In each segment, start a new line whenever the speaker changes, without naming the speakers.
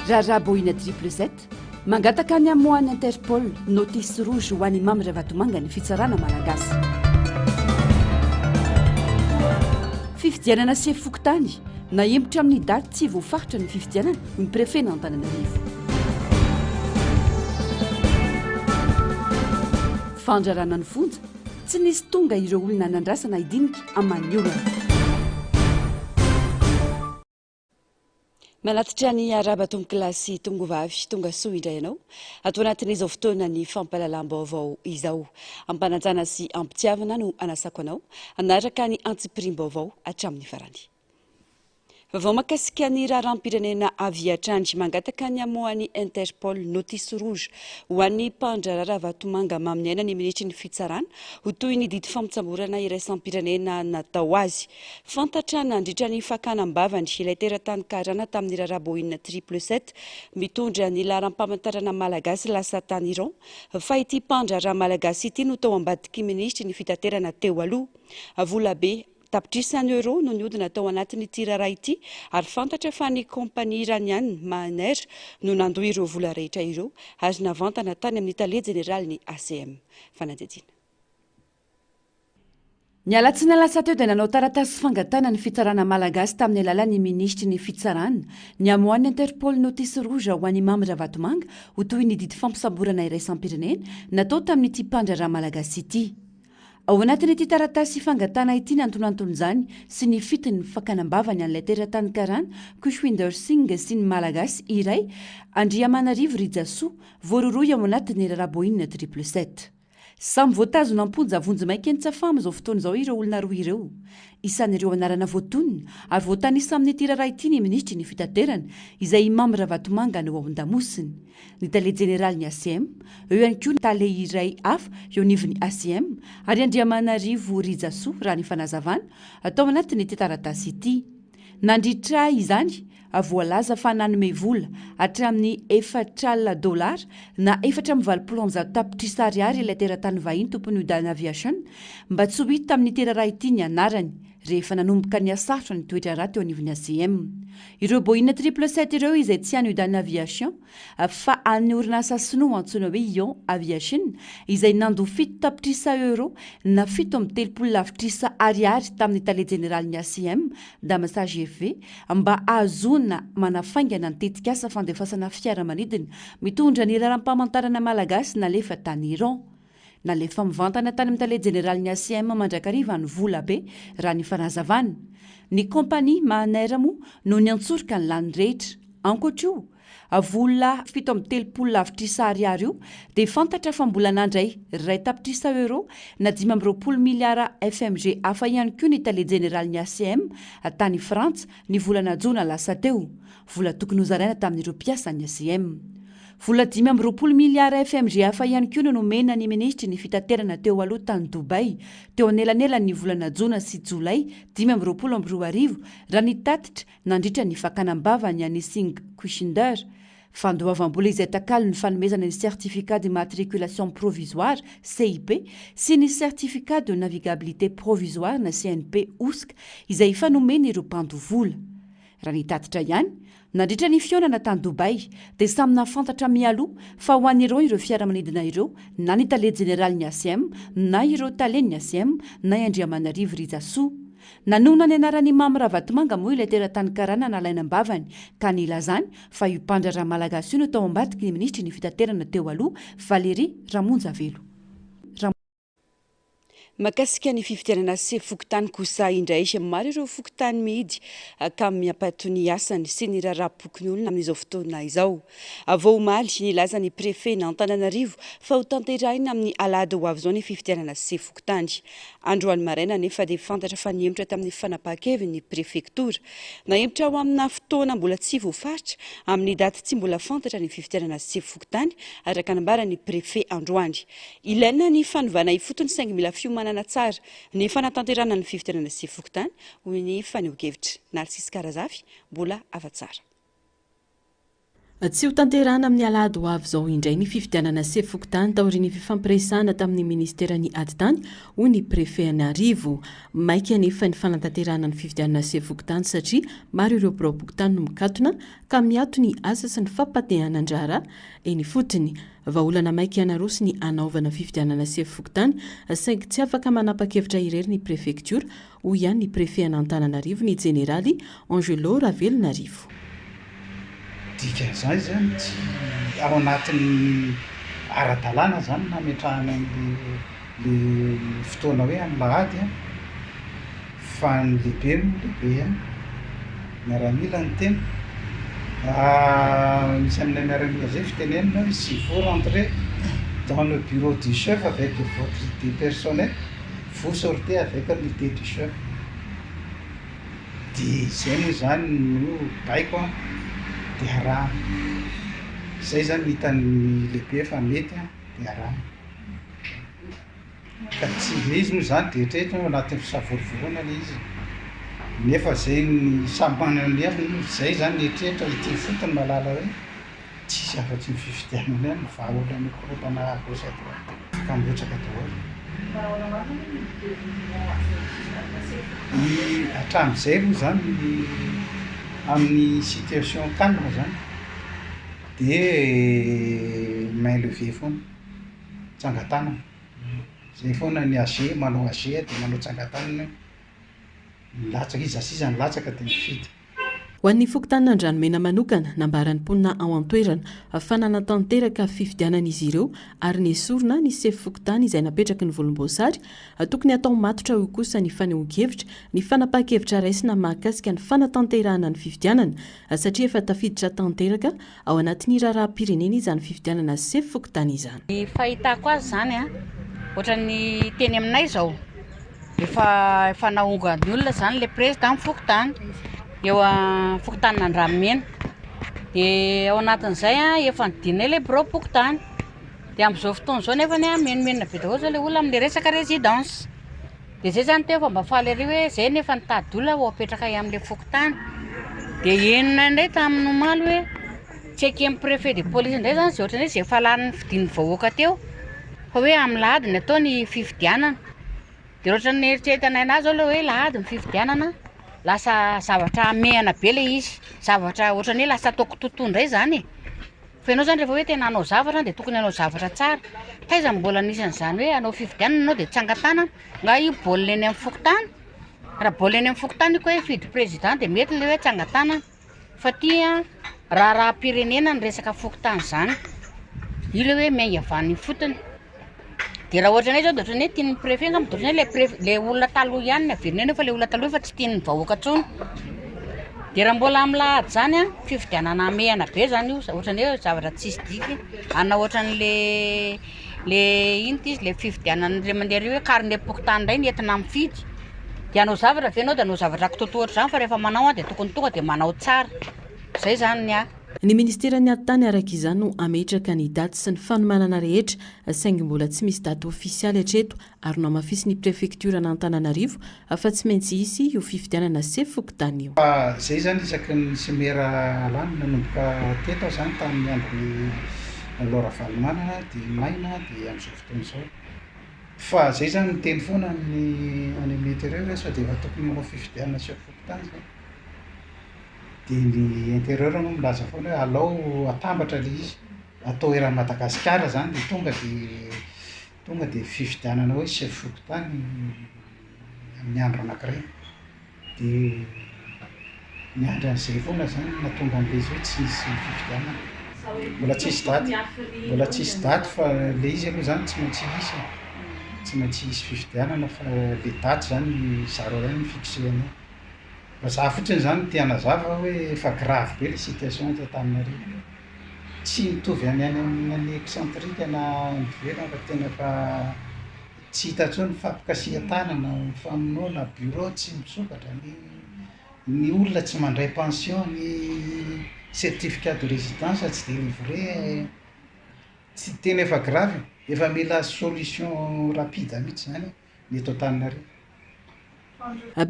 Raha boina 777 mangataka ny amoan'ny Interpol notisy rouge ho an'ny Mamy Ravatomanga ny fitsarana malagasy. Fifidianana sy fokotany naembotra amin'ny daty tsy voafaritra ny fifidianana ny préfet n'Antananarivo. Fandrarana ny fonja tsy nisy tonga ireo olona nandrasana hidinika amin'ny olana. Manatitra ny Arabatombo kilasy Tongovavy tonga soa indray ianao ato anatin'izao fotoana ny fampahalalam-baovao izao ampanajana sy ampitiavana no anasako anao anaraka ny antsipirim-baovao hatramin'ny farany. Vaovao makasika ny raharam-pirenena avy hatrany mangataka ny amoan'ny Interpol notisy rouge ho an'ny Mpandra Ravatomanga Maminiaina ny ministry ny fitsarana ho toy ny didy fampitsamborana iraisam-pirenena natao azy. Fantatra nandritra ny fakanam-bavany ilay teratany karana tamin'ny raraboinina 777 mitondra ny laharam-pamantarana malagasy lasa tany Iran fa ity Mpandrara malagasy ity no tao ambadiky ministry ny fitaterana teo aloha. Volabe tapitrisany euro no niodina tao anatin'ny tirara ity ary fantatra fa ny kompania iraniana Maner no nandoa ireo vola rehetra ireo ary navantana tany amin'ny tale jeneraly ny ACM. Fanadidina. Ny alatsina lasa teo dia nanao taratasy fangatana ny fitsarana malagasy tamin'ny alalan'ny ministry ny fitsarana ny amoan'ny Interpol notisy rouge ho an'ny Mamy Ravatomanga ho toy ny didy fampisamborana iraisam-pirenena natao tamin'ity Mpandrara malagasy ity. Ao anatin'ity taratasy fangatana ity nantonanton'izany sy ny fitiny fakanam-bavany an'ilay teratany karana Kushwinder Singh sy ny malagasy iray Andriamanarivo Ridjasoa voaroroy ao anatin'ny raraboinina 777. Samy voatazona amponja vonjy maika Ntsafamy amin'izao fotoana izao ireo olona roa ireo. Isan'ireo anarana voatonona ary voatanisa amin'ny tirara ity ny ministry ny fitaterana izay Mamy Ravatomanga no ao an-damosiny. Ny tale jeneraly ny ACM, eo ihany koa ny tale iray hafa eo nivon'ny ACM ary Andriamanarivo Ridjasoa raha ny fanazavana atao anatin'ity taratasy ity. Nandritra izany voalaza fa nanome vola hatramin'ny $4,000 na $420 tapitrisa ariary ilay teratany vahiny tompony Udan Aviation mba tsy ho hita tamin'ny tirara ity ny anarany rehefa nanomboka ny asarotra ny toetra raha teo anivon'ny ACM. Ireo boina 777 ireo izay tsy any Udan Aviation fa any orinasa sinoa antsoina hoe Ion Aviation izay nandoa fito tapitrisa euro na fito amby telopolo lavitrisa ariary tamin'ny tale jeneraly ny ACM Damasa GV mba ahazona manafaingana ny tetikasa fandefasana fiaramanidina mitondra ny raharam-pamantarana malagasy nalefa tany Iran. Nalefa mivantana tany amin'ny tale jeneraly ny ACM mandrakariva ny volabe raha ny fanazavana. Ny kompania Maner moa no niantsoroka ny lany rehetra. Ankoatra io, vola fito amby telopolo lavitrisa ariary io dia fantatra fa mbola nandray iray tapitrisa euro na 520 miliara FMG hafa ihany koa ny tale jeneraly ny ACM tany Frantsa ny volana Jona lasa teo. Vola tokony hozaraina tamin'ireo mpiasa ny ACM. Vola 520 miliara FMG hafa ihany koa no nomena ny ministry ny fitaterana teo aloha tany Dubai teo anelanelan'ny volana Jona sy Jolay 2022 raha ny tatitra nandritra ny fakanam-bavany an'i Singh Kushwinder. Fandoavam-bola izay takalo ny fanomezana ny certificat de matriculation provisoire CIP sy ny certificat de navigabilité provisoire na CNP OSC izay fanomena ireo mpandovola. Raha ny tatitra ihany nandritra ny fionana tany Dubai dia samy nafantatra mialoha fa ho an'ireo ireo fiaramanidina ireo na ny tale jeneraly ny ACM na ireo tale ny ACM na Andriamanarivo Ridjasoa. Nanona ny anaran'ny Mamy Ravatomanga moa ilay teratany karana nalaina am-bavany ka nilazany fa io Mpandrara malagasy io no tao ambadiky ny ministry ny fitaterana teo aloha Valérie Ramonjavelo. Makasika ny fifidianana sy fokotany kosa indray maro ireo fokotany mihidy ka miampato ny asany sy ny rarapokony olona amin'izao fotoana izao. Vao omaly nilaza ny préfet n'Antananarivo fa ho tanterahina amin'ny alahady ho avy izao ny fifidianana sy fokotany. Androany maraina nefa dia fantatra fa niembotra tamin'ny fanapahan-keviny ny prefektora. Naembotra ho amina fotoana mbola tsy voafaritra amin'ny daty tsy mbola fantatra ny fifidianana sy fokotany araka nambarany préfet androany. Ilaina ny fanovana ifotony saingy mila fiomanana tsara ny fanatanterana ny fifidianana sy fokotany hoy ny faneho-kevitra. Narcisse Karazafy, mbola afa-tsara.
Tsy ho tanterana amin'ny alahady ho avy izao indray ny fifidianana sefokotany taorian'ny fifampiresahana tamin'ny ministerany aditany hoy ny prefet Anarivo. Maika anefa ny fanantanterahana ny fifidianana sefokotany satria maro ireo biraobokotany no mikatona ka miato ny asa sy ny fampatehana andrara eny fotony. Vahaolana maika anaroso ny anaovana fifidianana sefokotany saingy tsy afaka manapa-kevitra irery ny prefektura hoy ihany ny prefet an'Antananarivo ny jeneraly Angelo Ravelonarivo.
Dika zany zany tsy ao anatin'ny ara-dalàna zany nametrahana le fotoana hoe amin'ny lahady fa ny lehibe no lehibe miaramila ny tena misy amin'ny miaramila zay fitenenina hoe si vous rentrez dans le bureau du chef avec votre unité personnelle, vous sortez avec l'unité du chef. Dia zay moa zany no baiko dia arahana izay zany hitan'ny lehibe fa mety dia arahana ka tsy le izy moa zany dia eritreretra ao anatin'ny fisavorovoroana le izy nefa zay ny sambanany avy zay zany eritreretra ity fotony malala hoe tsisy afa-tsy ny fifidianana ihany vahaolana korotana gauche à droite afaka mipetraka daholo hatramin'izay moa zany amin'ny situation calme zany dia main levée foana tsangatanana zay foana ny AG manao AG dia manao tsangatanana milatsaka izy asisa ny latsaka dia mifidy.
Ho an'ny fokotanin'Andranomena manokana nambaran'ny mponina ao an-toerana fa nanatanteraka fifidianan'izy ireo ary nesorina ny sefy fokotany izay napetraky ny volomboasary tokony atao matotra io kosa ny fanehoan-kevitra ny fanapakevitra raisina mahakasika ny fanatanterahana ny fifidianana satria efa tafiditra tanteraka ao anatin'ny raharaham-pirenena izany fifidianana sefy fokotany izany.
Ny fahitako azy zany ohatran'ny teny aminay izao efa nahongan'ny olona zany le président fokotany eo fokotanina Andranomena dia ao anatin'izay efa nidinay le bureau fokotany dia amin'izao fotoana izao nefa menimena be daholo le olona amin'le resaka résidence dia zay zany teo fa mba faly ary hoe zay nefa nitady olona ho apetraka amin'le fokotany dia enina indray tamin'ny omaly hoe tseky préfet de police indray zany zay ohatran'ny hoe zay efa lany fidin'ny vahoaka teo fa hoe amin'ny lahady ny atao ny fifidianana dia ohatran'ny eritreretanay anazy zao hoe lahady ny fifidianana lasa zavatra mehana be le izy zavatra ohatran'ny hoe lasa ataoko totoa indray zany fa ianao zany rehefa hoe tena hanao zavatra dia tokony hanao zavatra tsara taiza mbola nisan'izany hoe hanao fifidianana anao dia tsangatana nga io baolina eny amin'ny fokotany raha baolina eny amin'ny fokotany ko hoe fidy président dia mety le hoe tsangatana fa tia raharaham-pirenena ny resaka fokotany zany io le hoe miainga avan'ny fotony dia raha ohatranay zao dia ohatran'ny hoe tian'ny préfet nga ohatran'ny le olona taloha ihany ny averinena fa le olona taloha fa tsy tian'ny vahoaka tsony dia raha mbola amin'ny lahady zany fifidianana mehana be zany io ohatran'ny hoe zavatra tsisy diky ana ohatran'le inty izy le fifidianana le mandeha ry hoe carnet fokotany indray nentina mifidy dia hanao zavatra ve anao dia hanao zavatra kitotohatra zany fa rehefa manao dia tokony tonga dia manao tsara zay zany ny
Ny ministerany aditany araka izany no ametraka ny daty sy ny fanomanana rehetra saingy mbola tsy misy daty ofisialy hatreto ary no amafisy ny prefektura n'Antananarivo fa tsy maintsy isy io fifidianana sefy fokotany io.
Zay zany isaky ny semera alany nanomboka teto zany tamin'ny andron'ny Laura Valomanana dia maina dia amin'izao fotoana izao fa zay zany ny teny foana any intérieur hoe sao dia efa tokony manao fifidianana sefy fokotany zany dia ny intérieur no milaza foana hoe alao atambatra le izy atao eran'ny Madagasikara zany dia tonga dia fifidianana hoe sefy fokotany amin'ny andro anankiray dia ny andro an'izay foana zany natonga an'ilay hoe tsy nisy fifidianana mbola tsisy daty fa le izy aloha zany tsy maintsy hisy fifidianana fa le daty zany zaro iray ny fixena fa za fotsiny zany tiana zava hoe efa grave be le situation eto Antananarivo tsy mitovy any amin'ny excentrique na ivelany fa tena fa tsy hita intsony fampikasihan-tanana famonoana bureau tsy misokatra ny olona tsy mandray pension ny certificat de résidence tsy délivré tsy tena efa grave efa mila solution rapide mihitsy zany ny eto Antananarivo.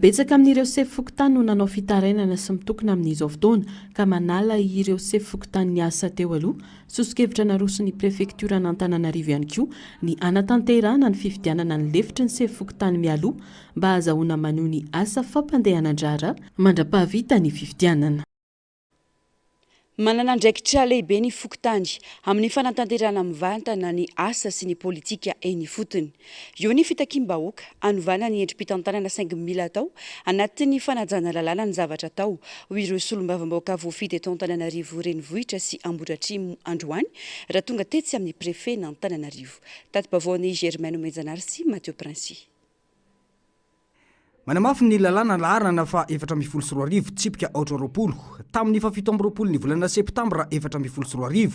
Betsaka amin'ireo sefy fokontany no nanao fitarainana sy mitokona amin'izao fotoana ka manala ireo sefy fokontany ny asa teo aloha sosokevitra narosony prefektura n'Antananarivo ihany koa ny anatanterahana ny fifidianana ny lefitry ny sefy fokontany mialoha mba ahazahoana maneho ny asa fampandehanandrara mandra-pahavita ny fifidianana.
Manana andraikitra lehibe ny fokontany amin'ny fanatanterahana mivantana ny asa sy ny politika eny fotony. Eo ny fitakim-bahoaka anovana ny endrim-pitantanana 5,000 atao anatin'ny fanajana lalàna ny zavatra atao ho ireo solombavambahoaka voafidy eto Antananarivo renivohitra sy Ambohidratrimo androany raha tonga tetsy amin'ny prefet n'Antananarivo. Tati-baovao Germaine Omenjanary sy Mathieu Princy.
Manamafy ny lalàna laharana fa 420 tsipika 420 tamin'ny 17 ny volana septambra 420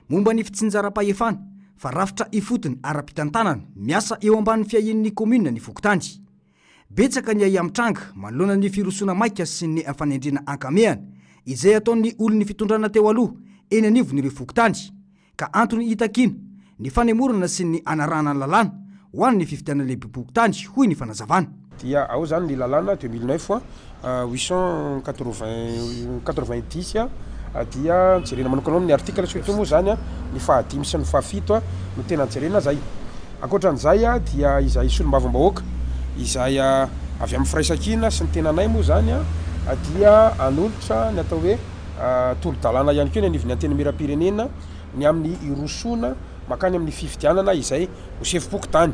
momba ny fitsinjaram-pahefana fa rafitra ifotony ara-pitantanana miasa eo ambanin'ny fiahin'ny komuna ny fokontany. Betsaka ny aiamitranga manoloana ny firosona maika sy ny fanendrena ankamehana izay ataon'ny olon'ny fitondrana teo aloha eny anivon'ireo fokontany ka antony itakina ny fanemorana sy ny anarana lalàna ho an'ny fifidianana lehibe fokontany hoy ny fanazavana.
Dia ao zany ny lalàna 2009 890 dia jerena manokana amin'ny article surtout moa zany ny fahadimy sy ny fahafito no tena jerena zay. Ankoatran'izay dia izay solombavambahoaka izay avy amin'ny firaisakina sy ny tenanay moa zany dia anolotra ny atao hoe tolo-dalàna ihany koa ny anivon'ny antena miram-pirenena ny amin'ny irosona makany amin'ny fifidianana izay ho sefim-pokotany.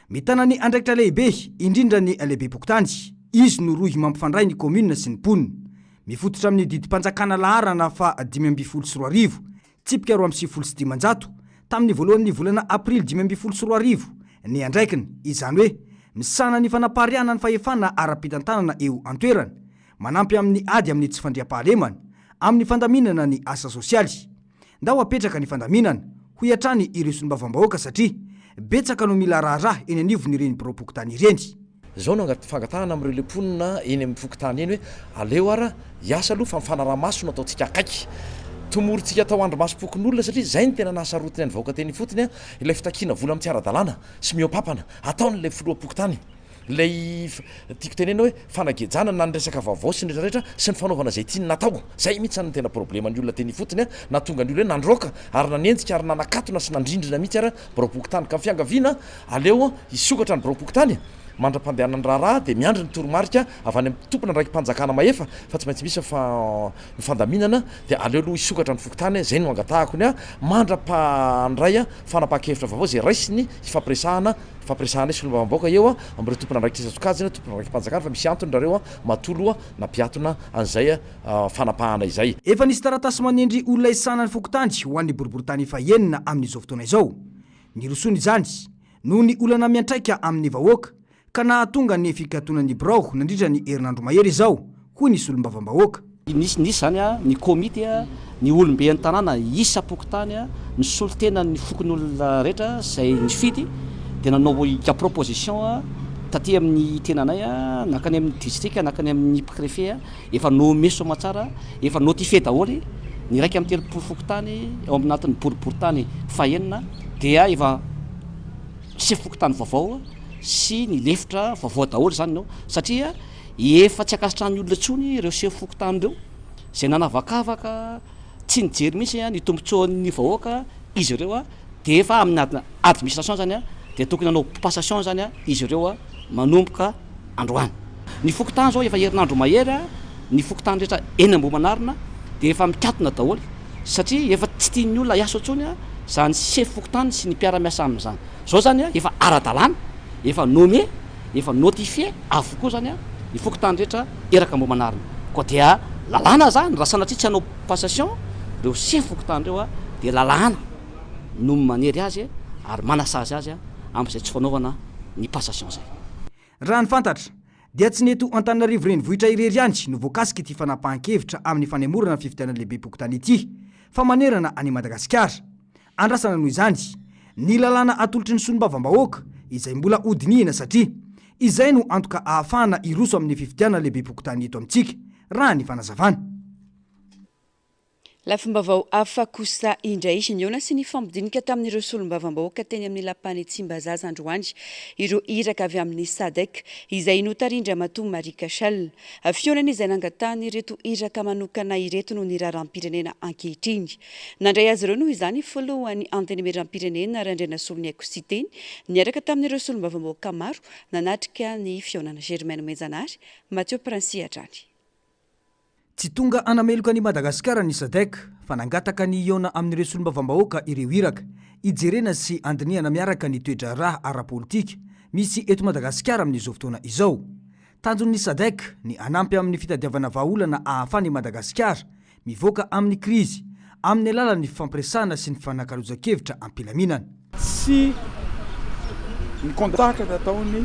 Mitana ny andraikitra lehibe indrindra ny lehibe pokotany izy no rohy mampifandray ny komuna sy ny ponina mifototra amin'ny didi-panjakana laharana fa 520 tsipika 2,700 tamin'ny voalohan'ny volana aprily 520 ny andraikiny izany hoe misana ny fanapariana ny fahefana ara-pitantanana eo antoerana manampy amin'ny ady amin'ny tsy fandriam-pahalemana amin'ny fandaminana ny asa sosialy ndao apetraka ny fandaminana ho iatrany ireo solombavambahoaka satria betsaka no mila raharaha eny anivony ireny biro-pokotany ireny.
Zao no fangatahana amin'ireo leponina eny amin'ny fokotany eny hoe aleo ara hiasa aloha fa mifanaraha-maso no ataontsika akaiky tomorontsika atao andro-masom-pokon'olona satria zay ny tena nahasarotiny ny vahoaka teny fotony ilay fitakiana vola amin'ny tsiara-dalàna sy mihoapapana ataon'ilay filoha-pokotany lay tiako tenena hoe fanagejana na ny resaka vaovao sy ny rehetrarehetra sy ny fanaovana zay tiany natao zay mihitsy ny tena problema ny olona teny fotony na tonga ny olona hoe nandroaka ary nanenjika ary nanakatona sy nandrindrina mihitsy ara biro-pokotany ka fiangaviana aleo hisokatra ny biro-pokotany mandra-pandehanany raharaha dia miandry ny toromarika avy any amin'ny tompona ndraiky mpanjakana mahefa fa tsy maintsy misy ny fandaminana dia aleo aloha hisokatra ny fokotany zay no angatahako ny mandra-pandray fanapaha-kevitra vaovao zay raisiny fampiresahana solombavambahoaka eo amin'ireo tompona ndraiky tesasokajina tompona ndraiky mpanjakana fa misy antony rareo matolo napiatona an'izay fanapahana izay.
Efa nisy taratasy manendry olona isana ny fokotany ho an'ny boriboritany fahenina amin'izao fotoana izao. Ny rosony izany noho ny olana miantraika amin'ny vahoaka ka nahatonga ny fikatonan'ny birao nandritra ny herinandro mahery izao hoy ny solombavambahoaka.
Nisy zany ny komity ny olombe ny tanàna isa pokotany ny solotena ny fokon'olona rehetra zay nifidy dia nanao ika proposition taty amin'ny tenanay nakany amin'ny district nakany amin'ny préfet efa nommé somatsara efa notifié daholy ny raiky amin'ny telopolo fokotany ao aminatin'ny boriboritany fahenina dia efa sefy fokotany vaovao sy ny lefitra vaovao daholy zany no satria efa tsy akasitrany olona tsony ireo sefy fokotany ireo zay nanavakavaka tsy nijery mihitsy ny tombontsoan'ny vahoaka izy ireo dia efa amin'ny administration zany dia tokony nanao passation zany izy ireo manomboka androany. Ny fokotany zao efa herinandro mahery ny fokotany rehetra eny Ambohimanarina dia efa mikatona daholy satria efa tsy tian'ny olona hiasa tsony zany sefy fokotany sy ny mpiara-miasa amin'izany. Zao zany efa ara-dalàna efa nommé efa notifié avokoa zany ny fokotany rehetra eraka Ambohimanarina koa dia lalàna zany raha sanatria tsy hanao passation reo sefy fokotany reo dia lalàna no manery azy ary manasazy azy amin'izay tsy fanaovana ny passation zay.
Raha ny fantatra dia tsy neto Antananarivo renivohitra irery ihany no voakasika ity fanapahan-kevitra amin'ny fanemorana ny fifidianana lehibe pokotany ity fa manerana any Madagasikara. Andrasana noho izany ny lalàna atolotry ny solombavambahoaka izay mbola hodinihina satria izay no antoka ahafahana iroso amin'ny fifidianana lehibe pokotany eto amintsika raha ny fanazavana.
lafombavao afa kosa indray iniona sy ny fampidinika tamin'ireo solombavam-bahoaka teny amin'ny lapany Tsimbazaza androany ireo iraka avy amin'ny SADC izay notarindra Mato Marie Kachel fionany izay nangatany ireto iraka manokana ireto no niraram-pirenena ankehitriny nandray azy ireo noho izany folohany antenimiram-pirenena Randrena Soloniaiko sy teny niaraka tamin'ireo solombavam-bahoaka maro nanatrika ny fionana Germaine Menjanary Mathieu Prince Adrany.
Tsy tonga anameloka ny Madagasikara ny SADC fa nangataka ny iona amin'ireo solombavam-bahoaka ireo iraka ijerena sy andiniana miaraka ny toetra raha ara-politika misy eto Madagasikara amin'izao fotoana izao. Tanjon'ny SADC ny anampy amin'ny fitadiavana vahaolana ahafahany Madagasikara mivoaka amin'ny krizy amin'ny alalan'ny fampiresahana sy ny fanakalozan-kevitra am-pilaminana.
Sy ny kontraka nataony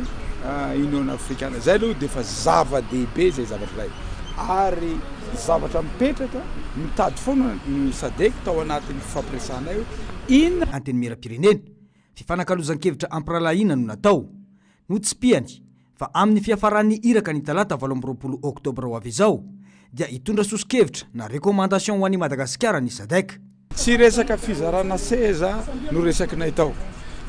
Union Africaine zay aloha dia fa zava-dehibe zay zavatra iray ary zavatra mipetraka mitady foana ny SADC tao anatin'ny fampiresahana io inona
antenimiram-pirenena fifanakalozan-kevitra ampiralahiana no natao no tsy piany fa amin'ny fiafaran'ny iraka ny talata 20 oktobra ho avy izao dia hitondra soso-kevitra na rekomandation ho an'ny Madagasikara ny SADC.
Tsy resaka fizarana seza no resakinay tao,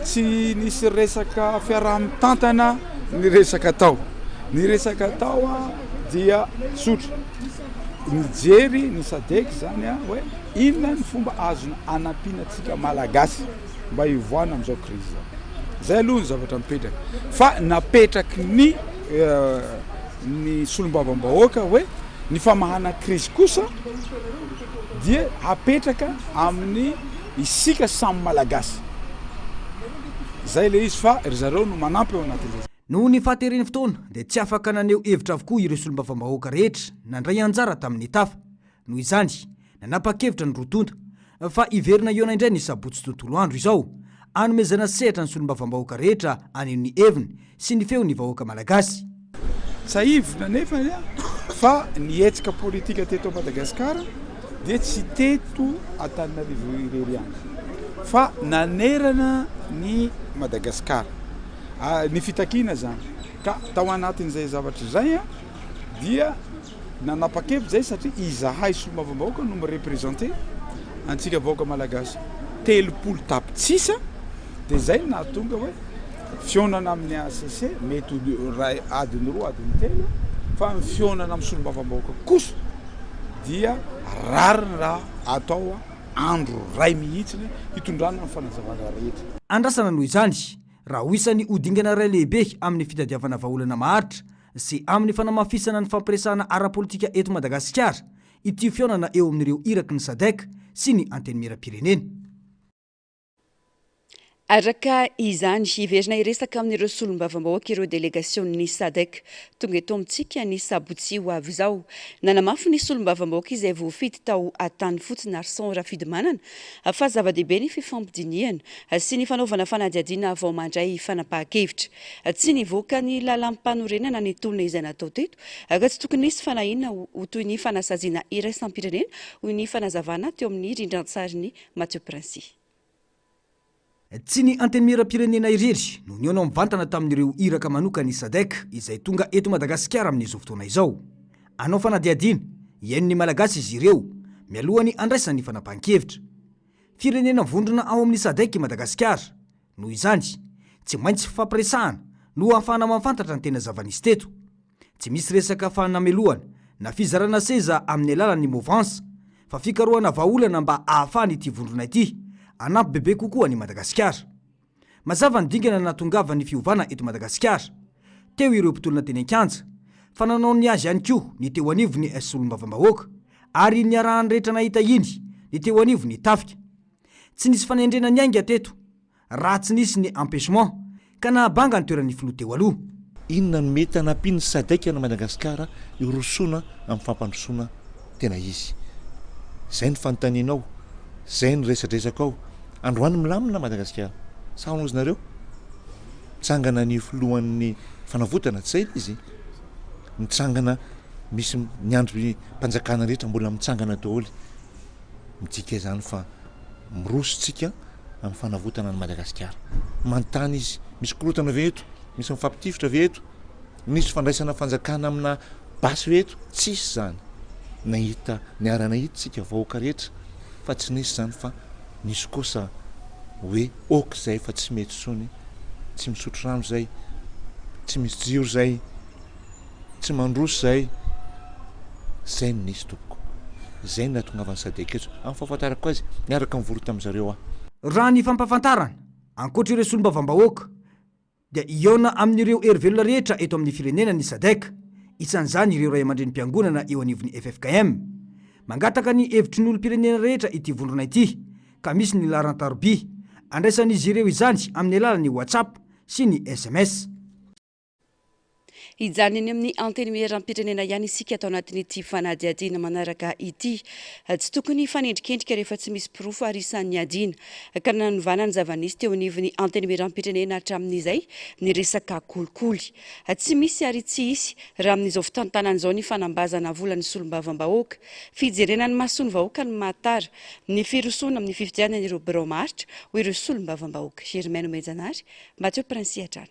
tsy nisy resaka fiaraha-mitantana ny resaka tao. Ny resaka tao dia sotra mijery ny SADC zany hoe inona ny fomba azona anampiana antsika malagasy mba hivoana amin'izao krizy. Zay aloha ny zavatra mipetraka fa napetraky ny solombavam-bahoaka hoe ny famahana krizy kosa dia apetraka amin'ny isika samy malagasy. Zay le izy fa ry zareo no manampy eo anatin'izay.
Noho ny fahateren'ny fotoana dia tsy afaka naneho hevitra avokoa ireo solombavam-bahoaka rehetra nandray anjara tamin'ny tafa. Noho izany nanapa-kevitra ny rotonda fa iverina iona indray ny sabotsy tontolo andro izao anomezana sehatra ny solombavam-bahoaka rehetra anio ny heviny sy ny feo ny vahoaka malagasy.
Saivina nefa fa ny hetsika politika teto Madagasikara dia tsy teto Antananarivo irery ihany fa nanerana ny Madagasikara. Ny fitakina zany ka tao anatin'izay zavatra zay dia nanapa-kevitra zay satria izahay solombavam-bahoaka no mirepresente antsika vahoaka malagasy 30 tapitrisa dia zay nahatonga hoe fionana amin'ny ACC mety adiny 2 adiny 3 fa ny fionana amin'ny solombavam-bahoaka kosa dia rariny raha atao andro ray mihitsiny hitondrana ny fanazavana rehetra.
Andrasana noho izany raha ho isan'ny hodingana ray lehibe amin'ny fitadiavana vahaolana maharitra sy amin'ny fanamafisana ny fampiresahana ara-politika eto Madagasikara ity fionana eo amin'ireo iraky ny SADC sy ny antenimiram-pirenena.
Araka izany iverina iresaka amin'ireo solombavam-bahoaka ireo delegation'ny SADC tonga eto amintsika ny sabotsy ho avy izao nanamafy ny solombavam-bahoaka izay voafity tao atany fotsiny Arson Rafidimanana fa zava-dehibe ny fifampidiniana sy ny fanaovana fanadihadiana vao mandray fanapahan-kevitra tsy nivoaka ny lalam-panorenana ny tolona izay natao teto ka tsy tokony nisy fanahina ho toy ny fanasaziana iraisam-pirenena hoy ny fanazavana teo amin'ny rindran-tsarin'ny Mathieu Prince.
Tsy ny antenimiram-pirenena irery no niona mivantana tamin'ireo iraka manoka ny SADC izay tonga eto Madagasikara amin'izao fotoana izao. Anao fanadihadiana iain'ny malagasy izy ireo mialohany andraisany fanapahan-kevitra. Firenena vondrona ao amin'ny SADC i Madagasikara. Noho izany tsy maintsy fampiresahana no ahafahana mafantatra ny tena zava-nisy teto. Tsy misy resaka fanameloana na fizarana seza amin'ny alalan'ny mouvance fa fikarohana vahaolana mba ahafahany ity vondrona ity anampy bebe kokoa ny Madagasikara. Mazava ny dingana natongava ny fiovana eto Madagasikara. Teo ireo mpitolona teny an-kanja fa nanao ny azy ihany koa ny teo anivo ny solombavam-bahoaka ary ny arahany rehetra nahita iny ny teo anivo ny tafika. Tsy nisy fanendrena ny ainga teto raha tsy nisy ny empêchement ka nahabanga ny toeran'ny filoha teo aloha.
Inona no mety anampiny SADC na Madagasikara irosona amin'ny fampandrosoana tena izy. Zay ny fanontanianao, zay ny resadresaka ao. Androany milamina Madagasikara. Sahonozinareo mitsangana ny filohan'ny fanavotana tsy zay izy. Mitsangana misy ny andro mpanjakana rehetra mbola mitsangana daholo. Midika izany fa mirosontsika amin'ny fanavotana ny Madagasikara. Manontany izy, misy korotana ve eto, misy mifampitifitra ve eto, misy fandraisana fanjakana amina basy ve eto, tsisy zany. Nahita ny arana hita tsika vahoaka rehetra
fa tsy nisy zany fa nisy kosa hoe oka zay fa tsy mety sony tsy misotro rano zay tsy misy jiro zay tsy mandroso zay zay no nisy tompoko zay nahatongavany Sadeketo amin'ny fahafantarako azy niaraka mivory tamin'izareo aho
raha ny fampafantarana ankoatra ireo solombavam-bahoaka dia iona amin'ireo hery velona rehetra eto amin'ny firenena ny Sadek isan'izany ireo ray aman-drenym-piangonana eo anivon'ny FFKM mangataka ny hevitry ny olom-pirenena rehetra ity vondrona ity ka misy ny laharan-taroby andraisan'izy ireo izany amin'ny alalan'ny WhatsApp sy ny SMS.
Hijanona eny amin'ny anteny miheram-pirenena ihany isika atao anatin'ity fanadihadiana manaraka ity. Tsy tokony fanendrikendrika rehefa tsy misy pirofo ary isan'ny adiana ka nanovana ny zava-nisy teo anivon'ny anteny miheram-pirenena hatramin'izay ny resaka kolikoly. Tsy misy ary tsy isy raha amin'izao fotantanan'izao ny fanambazana volan'ny solombavam-bahoaka, fijerenan'ny mahasoa ny vahoaka ny mahatara, ny firosoana amin'ny fifidianan'ireo birao maritra ho ireo solombavam-bahoaka. Germaine Mejanary, Mathieu Prince hatrany.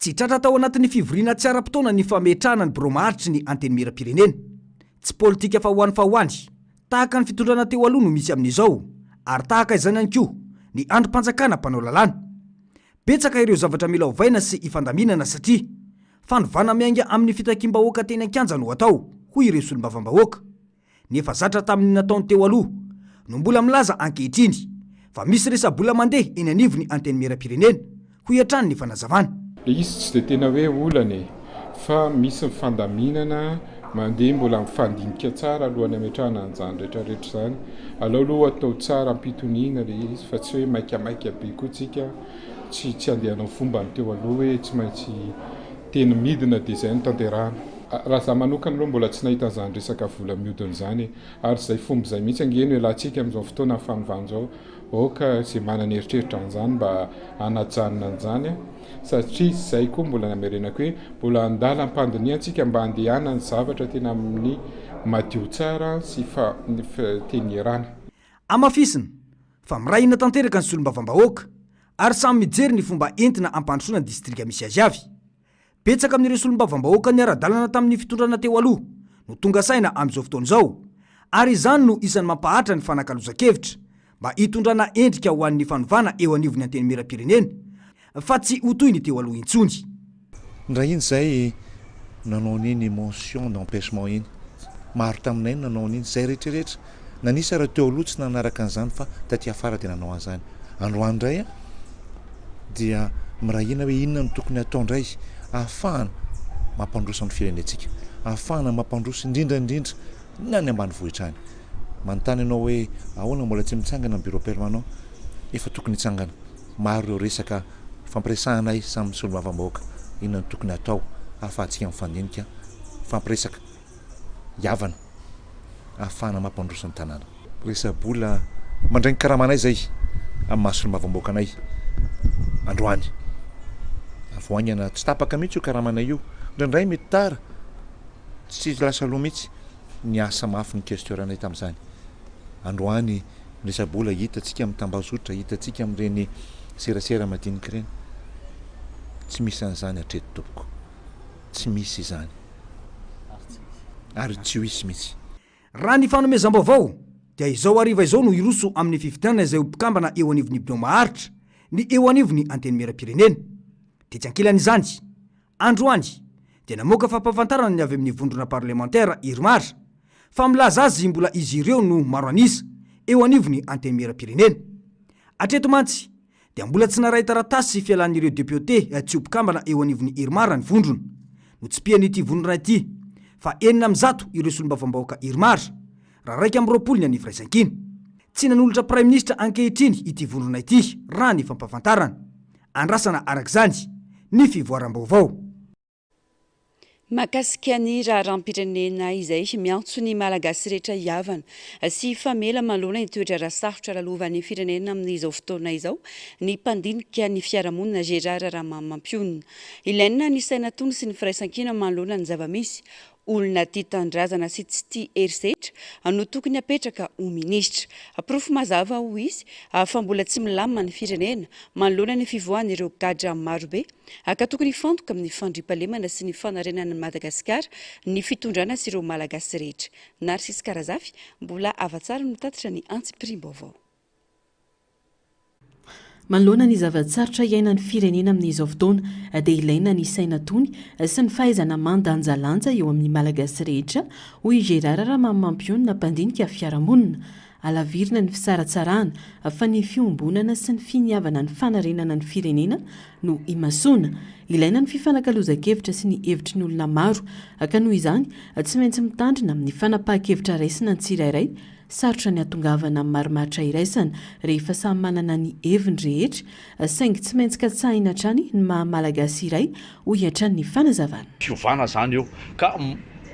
Tsy tratra tao anatin'ny fivoriana tsy ara-potoana ny fametrahana ny biromaharitry ny anteny miheram-pirenena. Tsy politika fa hoany tahaka ny fitondrana teo aloha no misy amin'izao ary tahaka izany ihany koa ny androm-panjakana mpanao lalàna. Betsaka ireo zavatra mila ovaina sy ifandaminana satria fanovana miainga amin'ny fitakim-bahoaka teny an-kanja no atao hoy ireo solombavam-bahoaka. Nefa zatra tamin'ny nataony teo aloha no mbola milaza ankehitriny fa misy resa-bola mandeha eny anivon'ny anteny miheram-pirenena hoy hatrany ny fanazavana.
Izy tsy dia tena hoe olana fa misy fandaminana mandeha mbola mifandinika tsara alohan'ny ametrahana an'izany rehetrarehetra zany. Alao aloha atao tsara ampitoniana le izy fa tsy hoe maikamaika be koa tsika tsy andehanao fomba ny teo aloha hoe tsy maintsy teny midina dia izay no tanterahana. Raha za manokana aloha mbola tsy nahita an'izany resaka vola mihodina zany ary izay fomba izay mihitsy angeny elantsika amin'izao fotoana fanovana izao oka izay manana eritreritra an'izany mba hanajanona an'izany satria izay koa mbola namerenako hoe mbola andala ampandiniantsika mba handehana ny zavatra tena amin'ny madio tsara sy teny erana.
Amafisina fa mirahina tanteraka ny solombavam-bahoaka ary samy mijery ny fomba entina ampandrosoana ny distrika misy azy avy. Betsaka amin'ireo solombavam-bahoaka ny ara-dalana tamin'ny fitondrana teo aloha no tonga saina amin'izao fotoana izao ary izany no isan'ny mampahatra ny fanakalozan-kevitra mba hitondrana endrika ho an'ny fanovana eo anivon'ny anteny miheram-pirenena fa tsy ho toy ny teo aloha intsony.
Raha iny zay nanao niny motion d'empêchement iny maro taminay nanao niny zay rehetrarehetra nanisy raha teo aloha tsy nanaraka an'izany fa taty afara dia nanao an'izany. Androany indray dia mirahina hoe inona no tokony atao indray ahafahana mampandroso amin'ny firenentsika, ahafahana mampandroso indrindrandrindra na ny ambanivohitra any. Manontany ianao hoe ahoana mbola tsy mitsangana ny bureau permanent, efa tokony hitsangana. Maro ireo resaka fampiresahanay samy solombavam-bahoaka inona no tokony atao ahafahantsika mifandinika fampiresaka havana ahafahana mampandroso ny tanàna. Resa-bola mandray ny karamanay zay amin'ny maha solombavam-bahoaka anay androany. Avoagnana tsy tapaka mihitsy io karamanay io, indraindray mety tara tsy lasa loha mihitsy ny asa mafy ny questionanay tamin'izany. Androany resa-bola hitatsika amin'ny tambazotra, hitatsika amin'ireny serasera madinika ireny. Tsy misy an'izany hatreto tompoko, tsy misy izany ary tsy ho hisy mihitsy.
Raha ny fanomezam-baovao dia izao hariva izao no iroso amin'ny fifidianana izay mpikambana eo anivon'ny bino maharitra ny eo anivon'ny anteny miheram-pirenena. Dia tsy ankilan'izany androany dia namoaka fampahafantarana ny avy amin'ny vondrona parlementaire Irmar fa milaza azy mbola izy ireo no maro anisa eo anivon'ny anteny miheram-pirenena. Hatreto mantsy dia mbola tsy naray taratasy sy fialan'ireo député tsy ho mpikambana eo anivon'ny Irmar ny vondrona no tsy pian'ity vondrona ity fa 900 ireo solombavam-bahoaka Irmar raha raika amin'ny 20 ny anivy raisan-kina. Tsy nanolotra prime ministre ankehitriny ity vondrona ity raha ny fampahafantarana. Andrasana arak'izany ny fivoaram-baovao.
Mahakasika ny raharam-pirenena izay miantso ny malagasy rehetra hiavana sy famela manoloana ny toetra rasarotra lalovan'ny firenena amin'izao fotoana izao ny mpandinika ny fiarahamonina Gérard Ramamampiona. Ilaina ny saina tony sy ny firaisan-kina manoloana ny zava-misy olona tia tandrazana sy tsy tia erisetra no tokony apetraka ho minisitra. Profo mazava ho izy fa mbola tsy milamina ny firenena manoloana ny fivoahan'ireo gadra marobe ka tokony fantoka amin'ny fandriampahalemana sy ny fanarenana Madagasikara ny fitondrana sy ireo malagasy rehetra. Narcisse Karazafy mbola afa-tsara no tatitra ny antsim-pirim-baovao.
Manoloana ny zavatsarotra iainan'ny firenena amin'izao fotoana dia ilaina ny saina tony sy ny fahaizana mandanjalanja eo amin'ny malagasy rehetra hoy Gérard Ramamampiona mpandinika fiarahamonina. Alavirina ny fisaratsarahana fa ny fiombonana sy ny finiavana ny fanarenana ny firenena no imasoana. Ilaina ny fifanankalozan-kevitra sy ny hevitry ny olona maro ka noho izany tsy maintsy mitandrina amin'ny fanapahan-kevitra raisina ny tsirairay. Sarotra ny atongavana marimaritra iraisana rehefa samy manana ny heviny rehetra saingy tsy maintsy katsahina hatrany ny maha-malagasy iray ho hiatrany ny fanazavana.
Fiovana zany eo ka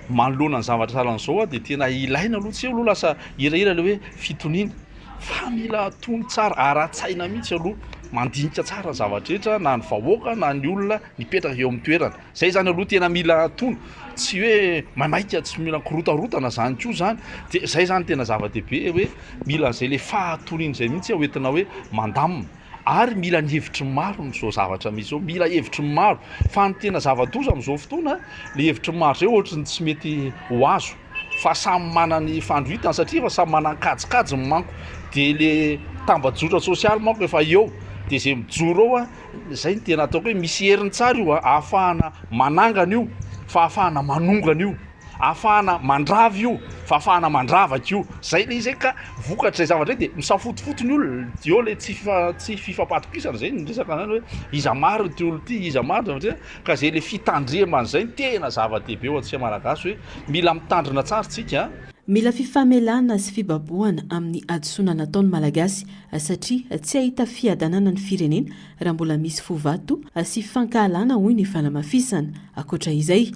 manoloana ny zavatra salan'izao dia tena ilaina aloha tsy aloha lasa hirahira le hoe fitoniana fa mila tony tsara ara-tsaina mihitsy aloha mandinika tsara zavatra rehetra na ny vahoaka na ny olona nipetraka eo amin'ny toerana. Zay zany aloha tena mila tony, tsy hoe mamaika tsy mila kirotarotana zany koa zany. Dia zay zany tena zava-dehibe hoe mila zay le fahatoniana zay mihitsy hoentina hoe mandamina. Ary mila ny hevitry maro n'izao zavatra misy zao, mila hevitry maro. Fa ny tena zava-doza amin'izao fotoana le hevitry maro zay ohatrany tsy mety ho azo. Fa samy manana ny fandroitany satria fa samy manana kajikajy manko. Dia le tambajotra sosialy manko efa eo. Dia zay mijoro ao zay ny tena ataoko hoe misy heriny tsara io ahafahana manangana io, fa ahafahana manongana io, ahafahana mandravy io, fa ahafahana mandravaka io. Zay le izy ka vokatra zay zavatra dia misafotofoto ny olona eo le tsy fifampatokisana zay ny resaka zany hoe iza maro ty olo ty, iza maro zavatra ka zay le fitandremana zay tena zava-dehibe eo antsika malagasy hoe mila mitandrina tsara tsika.
Mila fifamelana sy fibaboana amin'ny adisoana nataon'ny malagasy satria tsy ahita fiadanana ny firenena raha mbola misy fovato sy fankahalana hoy ny fanamafisana. Akoatra izay,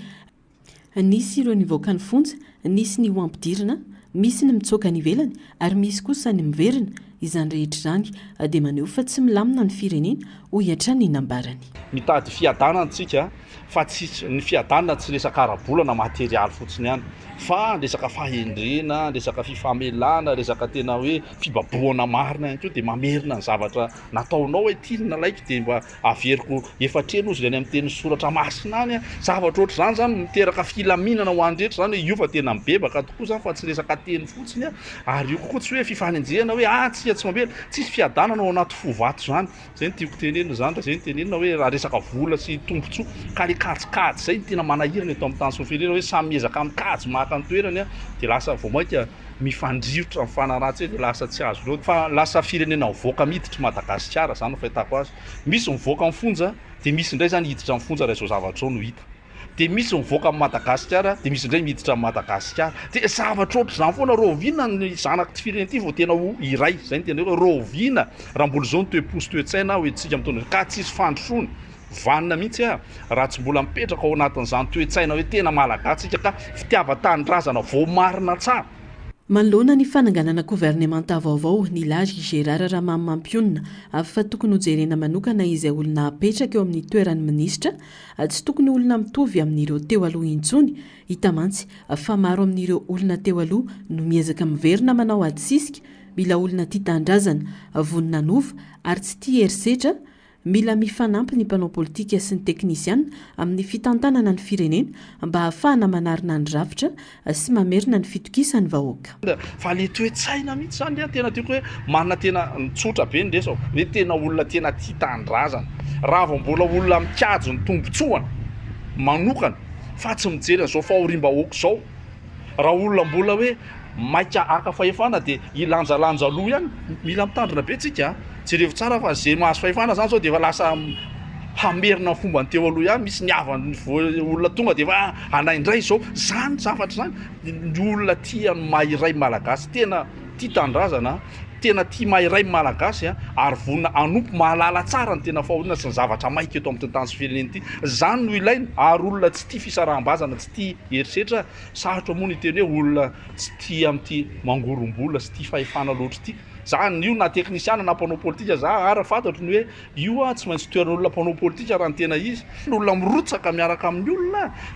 nisy ireo nivoaka ny fonja, nisy ny ho ampidirina, misy ny mitsoaka ny velany ary misy kosa ny miverina. Izany rehetra izany dia maneho fa tsy milamina ny firenena ho hiatrany nambarany.
Mitady fiadanana tsika fa tsy ny fiadanana tsy resaka ara-bolana materialy fotsiny ihany fa resaka fahendrena, resaka fifamelana, resaka tena hoe fibaboana marina ihany koa dia mamerina ny zavatra nataonao hoe tilina laiko dia mba averiko efatreno ozy any amin'ny teny soratra masina any zavatra ohatr' izany zany miteraka filaminana ho any rehetra zany hoe io fa tena mibebaka tokoa zany fa tsy resaka teny fotsiny ary io kokoa tsy hoe fifanenjehana hoe tsy mambela tsisy fiadanana ao anaty fovato zany. Zay ny tiako tenenina zany, zay ny tenenina hoe raha resaka vola sy tombontsoa ka le kajikajy zay ny tena manahirana eto amin'ny tany sofirena hoe samy miezaka amin'ny kajy maka ny toerany dia lasa vao mainka mifandrivotra mifanaratsy dia lasa tsy azo loatra fa lasa firenena mivoaka miditra Madagasikara zany fahitako azy. Misy mivoaka mifonja dia misy indray zany hiditra mifonja raha izao zavatra no hita. Dia misy mivoaka amin'ny Madagasikara dia misy indray miditra amin'ny Madagasikara. Dia zavatra ohatr' izany foana roviana ny zanaky ty firenena ity vao tena ho iray. Zay ny tena hoe roviana raha mbola izao ny toe-posy toe-tsaina hoentsika mitondra ka tsisy fandrosoana vanina mihitsy raha tsy mbola mipetraka ao anatin'izany toe-tsaina hoe tena malagasika ka fitiava-tanindrazana vao marina tsara.
Manoloana ny fananganana gouvernemanta vaovao ny lazy Gérard Ramamampiona fa tokony hojerena manokana izay olona apetraka eo amin'ny toeran'ny minisitra tsy tokony olona mitovy amin'ireo teo aloha intsony. Hita mantsy fa maro amin'ireo olona teo aloha no miezaka miverina manao adisisika, mila olona tia tandrazana, vonina nova ary tsy tia herisetra. Mila mifanampy ny mpanao politika sy ny teknisiana amin'ny fitantanana ny firenena mba ahafahana manarina ny rafitra sy mamerina ny fitokisany vahoaka.
Fa le toe-tsaina mihitsy zany tena tiako hoe manana tena mitsotra be ndresao hoe tena olona tena tia tandrazana. Raha vao mbola olona mikajy ny tombotsoana manokana fa tsy mijery an'izao fahorim-bahoaka izao. Raha olona mbola hoe maika aka fahefana dia ilanjalanja aloha ihany mila mitandrina be tsika. Jereo tsara fa zay mahazo fahefana zany zao dia efa lasa hamerina ny fomba ny teo aloha ihany, misy niavany olona tonga dia efa anaindray izao. Zany zavatra zany ny olona tia mahiray malagasy, tena tia tandrazana, tena tia mahiray malagasy ary vonina anompo mahalala tsara ny tena fahoriana sy ny zavatra maika eto amin'ny tantany sy firenena ity. Zany no ilaina ary olona tsy tia fisaraham-bazana, tsy tia herisetra. Sarotra moa ny teny hoe olona tsy tia amin'ity mangorombola sy tia fahefana loatra ity za io na teknisiana na mpanao politika za ara fantatro ny hoe io a tsy maintsy toeran'olona mpanao politika raha ny tena izy olona mirotsaka miaraka amin'ny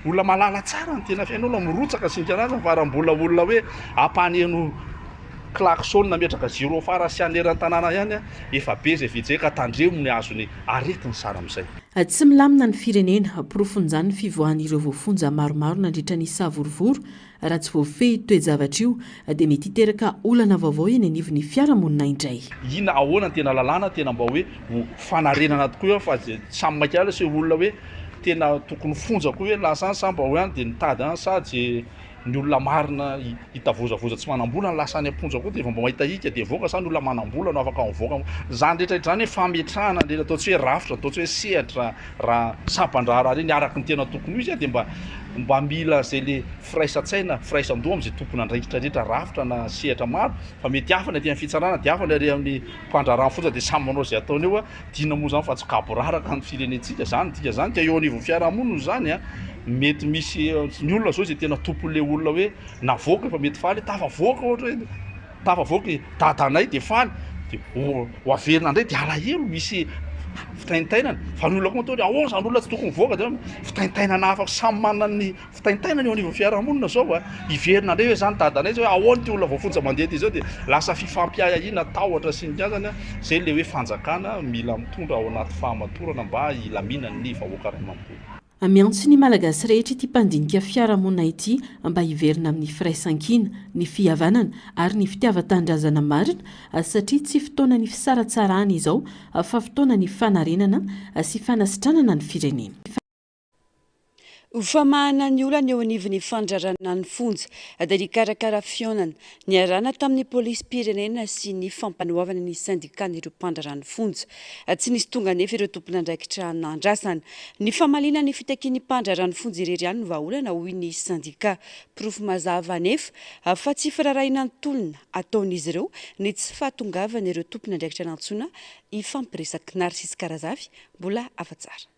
olona malala tsara ny tena fiaina olona mirotsaka sy ny karazana fa raha mbola olona hoe ampaneno klaxon nametraka zero fara sy aneran-tanàna ihany a efa be zay vitseka tandremony azony aretiny sara amin'izay
tsy milamina ny firenena porofon'izany ny fivoahan'ireo voafonja maromaro nandritra ny savorovoro raha tsy voafehy toejavatra io dia mety hiteraka olana vaovao eny anivon'ny fiarahamonina indray
ina ahoana tena lalàna tena mba hoe ho fanarenana tokoa io fa samy maikala sy olona hoe tena tokony fonja koa hoe lasa any samba ho any dia nitady any sady ny olona marina hitavozavoza tsy manam-bola ny lasa any amponja koa dia efa mba mahita hika dia voaka sa ny olona manam-bola no afaka mivoaka zany rehetrarehetra zany hoe fametrahana ndrana ataotsy hoe rafitra ataotsy hoe sehatra raha sampandraha reny araka ny tena tokony io izy dia mba mila zay le firaisan-tsaina firaisan-doha am'izay tompony andraikitra rehetra rafitra na sehatra maro fa mety afana ty amin'ny fitsarana dia afana re amin'ny mpandrarana fotsiny dia samy manao zay ataony eo a dina moa zany fa tsy kaboraraka ny firenentsika zany tika zany ka eo anivon'ny fiarahamonina zany a mety misy ny olona zao zay tena tompon'le olona hoe navoaka efa mety faly tafavoaka ohatra hoe tafavoaka dadanay dia faly dia ho averina indray dia alahelo misy fitaintainana fa ny olona koa matao ahoana zany olona tsy tokony mivoaka dia fitaintainana afaka samy manany fitaintainana eo anivon'ny fiarahamonina zao a hiverina indray hoe zany dadanay zao hoe ahoana ty olona voafonja mandeha ty zao dia lasa fifampiahahina tahotra sy ny kazany a zay le hoe fanjakana mila mitondra ao anaty fahamatorana mba hilaminany ny vahoaka ray aman-dreny
miantso ny malagasy rehetra ity mpandinika fiarahamonina ity mba hiverina amin'ny firaisan-kina ny fihavanana ary ny fitiavan-tandrazana marina satria tsy fotoana ny fisaratsarahana izao fa fotoana ny fanarenana sy fanasitranana ny firenena
Ufamana ny olana eo anivon'ny fandrarana ny fonja dia ny karakara fionana ny arana tamin'ny polisy pirenena sy ny fampanoavana ny syndikan'ireo mpandrarana fonja tsy nisy tonga nefa ireo tompon'andraikitra nandrasana ny famalina ny fitakian'ny mpandrarana fonja irery ihany no vahaolana hoy ny syndika profo mazava nefa fa tsy firarahina ntolona ataon'izy ireo ny tsy fahatongavana ireo tompon'andraikitra nantsoina ifampiresaka Narcisse Karazafy mbola afa-tsara.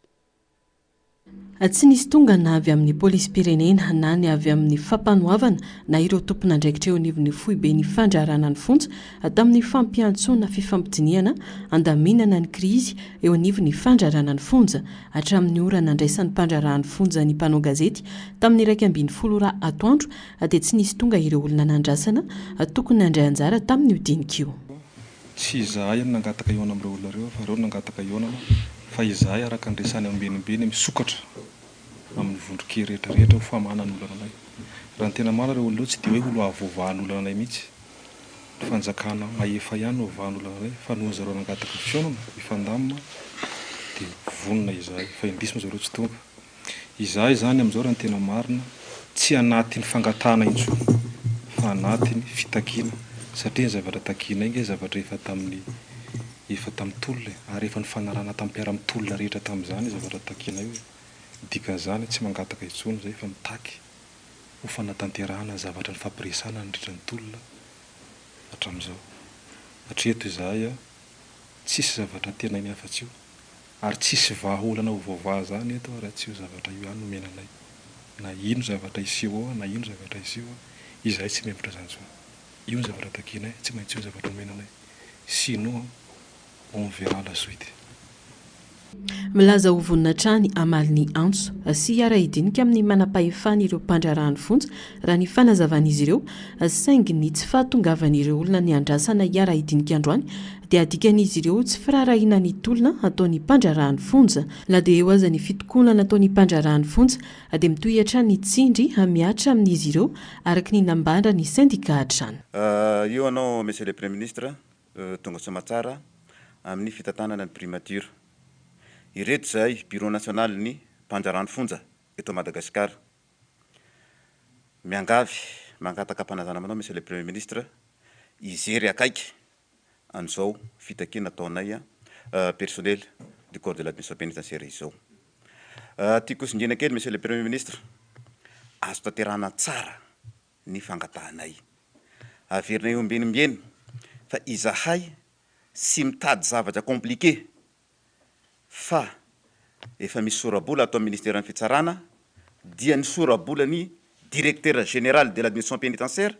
Tsy nisy tonga na avy amin'ny polisy pirenena na ny avy amin'ny fampanoavana na ireo tompon'andraikitra eo anivon'ny foibe ny fandrarana ny fonja tamin'ny fampiantsoana fifampidiniana andaminana ny krizy eo anivon'ny fandrarana ny fonja hatramin'ny ora nandraisan'ny mpandrarana ny fonja ny mpanao gazety tamin'ny 1:20 atoandro dia tsy nisy tonga ireo olona nandrasana tokony nandray anjara tamin'ny hodinik'io.
Tsy izahay nangataka iona amin'ireo olona ireo fa ireo nangataka iona fa izahay araka andresany ambenimbeny misokatra amin'ny vondroke rehetrarehetra ho famanana olona anay. Raha ny tena marina ireo olona tsy dia hoe olo avovahan'ny olona anay mihitsy. Fanjakana maefa ihany no avovahan'ny olona anay fa noho zareo nangataka fionana ifandamina dia vonona izahay fa indrisy zareo tsy tonga. Izahay zany amin'izao raha ny tena marina tsy anatin'ny fangatahana intsony fa anatin'ny fitakiana satria ny zavatra takiana iny zavatra efa tamin'ny tolona ary efa ny fanarana tamin'ny mpiara-mitolona rehetra tamin'izany zavatra takiana io dikan'izany tsy mangataka intsony zay efa mitaky ho fanatanterahana zavatra ny fampiresana ny ritra ny tolona hatramin'izao hatreto izahay tsisy zavatra tena iny afa-tsy io ary tsisy vahaolana ho vaovah zany eto raha tsy io zavatra io ihany nomenanay na ino zavatra iseho na ino zavatra iseho izahay tsy mempotra zany zao io ny zavatra takianay tsy maintsy io zavatra nomenanay sinon on verra la suite.
Milaza ho vonina trany amalin'ny antso sy ara-idinika amin'ny manam-pahefana ireo mpandrarana fonja raha ny fanazavan'izy ireo saingy ny tsy fahatongavan'ireo olona ny andrasana ara-idinika androany dia adikan'izy ireo tsy firarahina ny tolona ataon'ny mpandrarana fonja la dia eo aza ny fitokonana ataon'ny mpandrarana fonja dia mitohatra ny tsindry miatra amin'izy ireo araka ny nambandra ny syndika hatrany.
Io anao monsieur le premier ministre tonga somatsara amin'ny fitantanana ny primature ireto zay bureau national ny mpandrarana fonja eto Madagasikara miangavy mangataka mpanazana manao monsieur le premier ministre izery akaiky an'izao fitakiana ataonay personnel du corps de l'administration pénitentiaire izao tiako sindriana kely monsieur le premier ministre azo tanterahana tsara ny fangatahanay averina eo ambenimbeny fa izahay sy mitady zavatra compliqué fa efa misy sorabola atao ministère ny fitsarana dia ny sorabola ny directeur général de l'administration pénitentiaire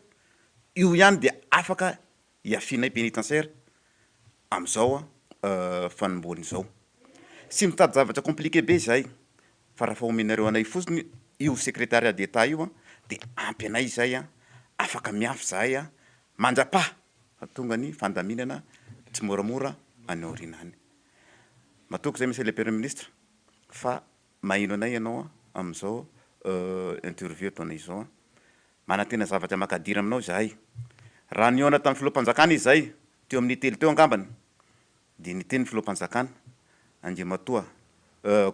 io ihany dia afaka iafinay pénitentiaire am'izao fanomboany zao sy mitady zavatra compliqué be zay fa raha fa omenareo anay fotsiny io secrétariat d'état io de ampy anay zay afaka miafy zahay mandrapa tonga ny fandaminana tsy moramora any aorinany matoko zay monsieur le premier ministre fa mahino anay ianao am'izao interview ataonay zao manantena zavatra makadira aminao zahay raha niona tamin'ny filoham-panjakana izy zay teo amin'ny telo teo angambany de niteny filoham-panjakana andriamatoa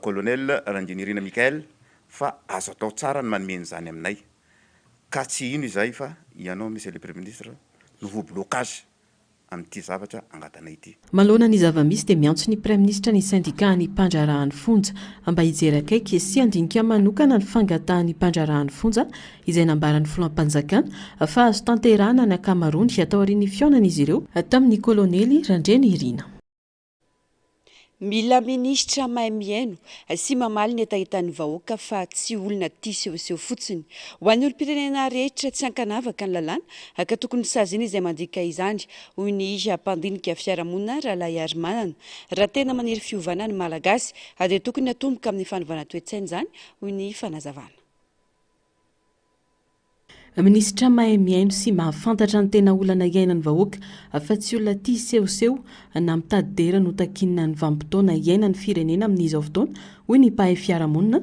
colonel Randinirina Michael fa azo atao tsara ny manomeny zany aminay ka tsy ino izay fa ianao monsieur le premier ministre noho blocage amin'ity zavatra angatanay ity.
Malona ny zava-misy dia miantso ny prime ministre ny syndicat ny mpandrarahan'ny fonja mba hijery akaiky sy andinika manokana ny fangatahan'ny mpandrarahan'ny fonja izay nambaran'ny filoham-panjakana fa azo tanterahana ny akamaroany atao aorian'ny fionan'izy ireo tamin'ny kolonely Randrianirina.
Mila ministra mahay miaino sy mamaly ny etahitan'ny vahoaka fa tsy olona tia sehoseho fotsiny ho an'ny olo-pirenena rehetra tsy ankanavaka ny lalàna ka tokony sazina izay mandika izany hoy ny mpandinika fiarahamonina Rahalahy Arimanana raha tena maniry fiovana ny malagasy dia tokony atomboka amin'ny fanovana toe-tsaina izany hoy ny fanazavana.
Ministra mahay miaino sy mahafantatra ny tena olana iainan'ny vahoaka fa tsy olona tia sehoseho na mitady dera no takinina ny vanim-potoana iainan'ny firenena amin'izao fotoana hoy ny mpahay fiarahamonina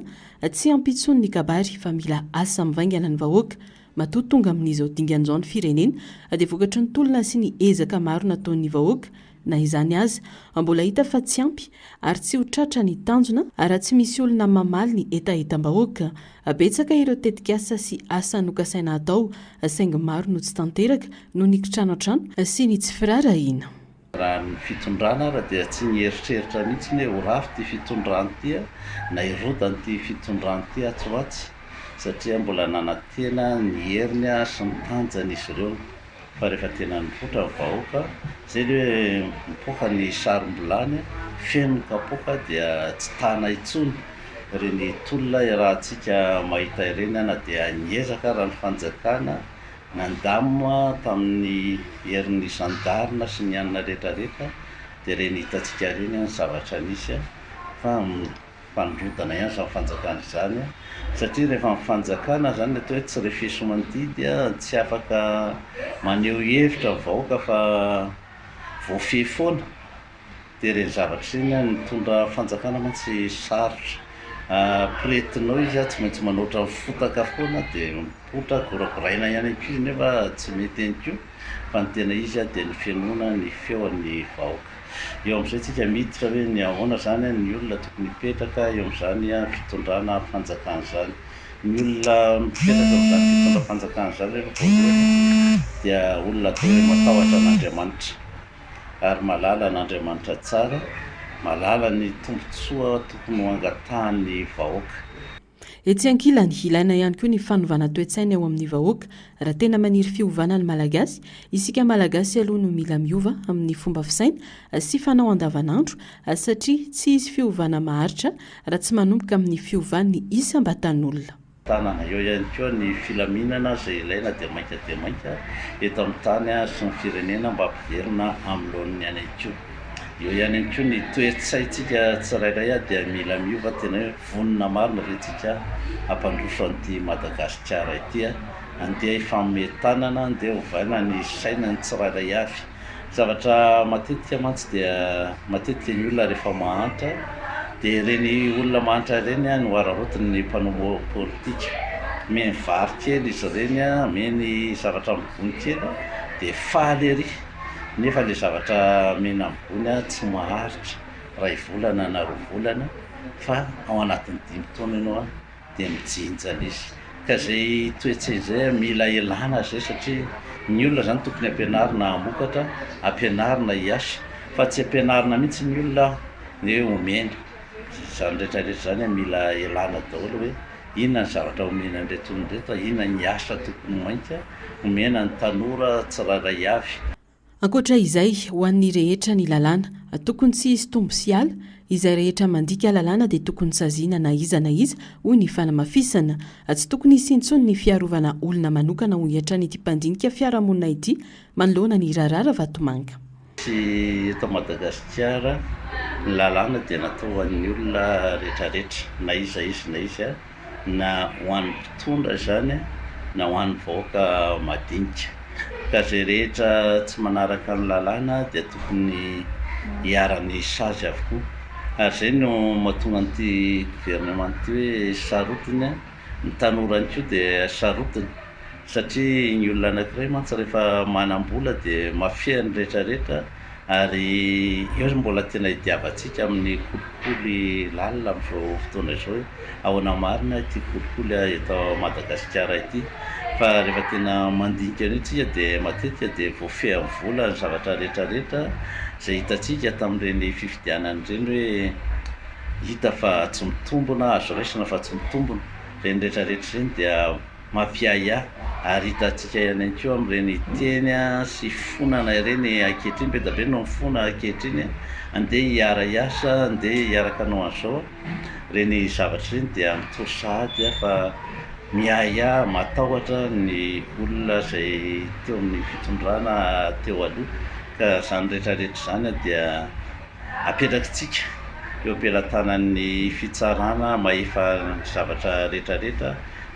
tsy ampitsony ny kabary fa mila asa mivaingana ny vahoaka matoa tonga amin'izao dingan'izao ny firenena dia vokatry ny tolona sy ny ezaka maro nataon'ny vahoaka na izany aza mbola hita fa tsy ampy ary tsy ho tratra ny tanjona raha tsy misy olona mamaly ny etahitam-bahoaka betsaka ireo tetikasa sy asa nokasaina atao saingy maro no tsy tanteraka no nikitrano an-trano sy ny tsy firarahina.
Raha ny fitondrana raha dia tsy nieritreritra mihitsy ny hoe ho rafy ty fitondrany ty na irodany ty fitondrany ty atsoatsy satria mbola nanatena ny heriny sy ny tanjany izy ireo fa rehefa tena nivotra ny vahoaka zay hoe mipoka ny sarom-bolany feno kapoka dia tsy tana itsony reny tolona rahantsika mahita ireny na dia niezaka raha ny fanjakana nandamina tamin'ny herin'ny gendarme sy ny anina rehetrarehetra dia reny hitantsika reny ny zavatra nisy fa mpanodana ihany sa fanjakana izany satria rehefa mifanjakana zany atao hoe tsy refeso mandidy tsy afaka maneho hevitra vahoaka fa voafehy foana dia reny zavatra reny mitondra fanjakana mantsy sarotra pretinao izy tsy maintsy manoatra fotaka foana dia mipotra goragoraina ihany koa izy nefa tsy mety ihany koa fa ny tena izy dia ny fianoana ny feon'ny vahoaka. Eo amin'izay tsika miditra hoe ny ahoana zany ny olona tokony mipetraka eo amin'izany fitondrana fanjakana zany ny olona mipetraka amin'izany fitondra fanjakana zany rehefa voalohany dia olona atao hoe matahotra an'Andriamanitra ary malala an'Andriamanitra tsara malala ny tombotsoa tokony hangatahan'ny vahoaka.
Etsy ankilany ilaina ihany koa ny fanovana toe-tsaina eo amin'ny vahoaka raha tena maniry fiovana ny malagasy isika malagasy aloha no mila miova amin'ny fomba fisaina sy fanao andavanandro satria tsy izy fiovana maharitra raha tsy manomboka amin'ny fiovan'ny isam-batan'olona.
Tanana eo ihany koa ny filaminana izay ilaina dia mainka eto amin'ny tany sy ny firenena mba ampiverina amin'ny lohan'ny any koa. Eo ihany koa ny toe-tsaintsika tsirairay dia mila miova tena hoe vonona marina rentsika hampandroso an'ity Madagasikara ity andeha hifametanana andeha hovaina ny saina ny tsirairay avy. Zavatra matetika mantsy dia matetika ny olona rehefa mahantra dia reny olona mahantra ireny no ararotiny ny mpanombo politika meny vary kely izy ireny meny zavatra mibony kely dia faly ery nefa le zavatra mena mibony tsy maharitra ray volana na roa volana fa ao anatin'ny 5 taona ianao dia mijinjana izy ka zay toe-tsaina izay mila elana zay satria ny olona zany tokony ampianarina hamokatra ampianarina hiasa fa tsy ampianarina mihitsy ny olona ny hoe omena zany rehetrarehetra zany mila elana daholo hoe inona ny zavatra omena nreto nreto inona ny asa tokony mainka omena ny tanora tsirairay avy.
ankoatra izay ho an'ny rehetra ny lalàna tokony tsy isy tombo sy ala izay rehetra mandika lalàna dia tokony saziana na iza hoy ny fanamafisana tsy tokony isintsony ny fiarovana olona manokana ho hiatra ny ity mpandinika fiarahamonina ity manoloana ny Rarara Vatomanga.
Sy eto Madagasikara ny lalàna dia natao an'ny olona rehetrarehetra na iza na ho an'ny mpitondra zany na ho an'ny vahoaka madinika ka zay rehetra tsy manaraka ny lalàna dia tokony hiarany sazy avokoa ary zay no mahatonga an'ity gouvernement ity hoe sarotiny ny tanorany koa dia sarotiny satria ny olona anankiray mantsy rehefa manam-bola dia mafia ny rehetrarehetra ary eo mbola tena hidiavantsika amin'ny kolikoly lalina amin'izao fotoana izao ahoana marina ity kolikoly eto Madagasikara ity fa rehefa tena mandinika an'io tsika dia matetika dia voafehy amin'ny vola ny zavatra rehetrarehetra zay hitantsika tamin'ireny fifidianana ireny hoe hita fa tsy mitombona azo raisina fa tsy mitombona reny rehetrarehetra ireny dia mampiahiahy ary hitantsika ihany koa amin'ireny teny sy fonana ireny ankehitriny be da be no mifona ankehitriny andeha hiara hiasa andeha hiaraka anao an'izao reny zavatra ireny dia mitosahady fa miahiahy matahotra ny olona zay teo amin'ny fitondrana teo aloha ka zany rehetrarehetra zany dia apetrakitsika eo ampelantanan'ny fitsarana mahefa zavatra rehetrarehetra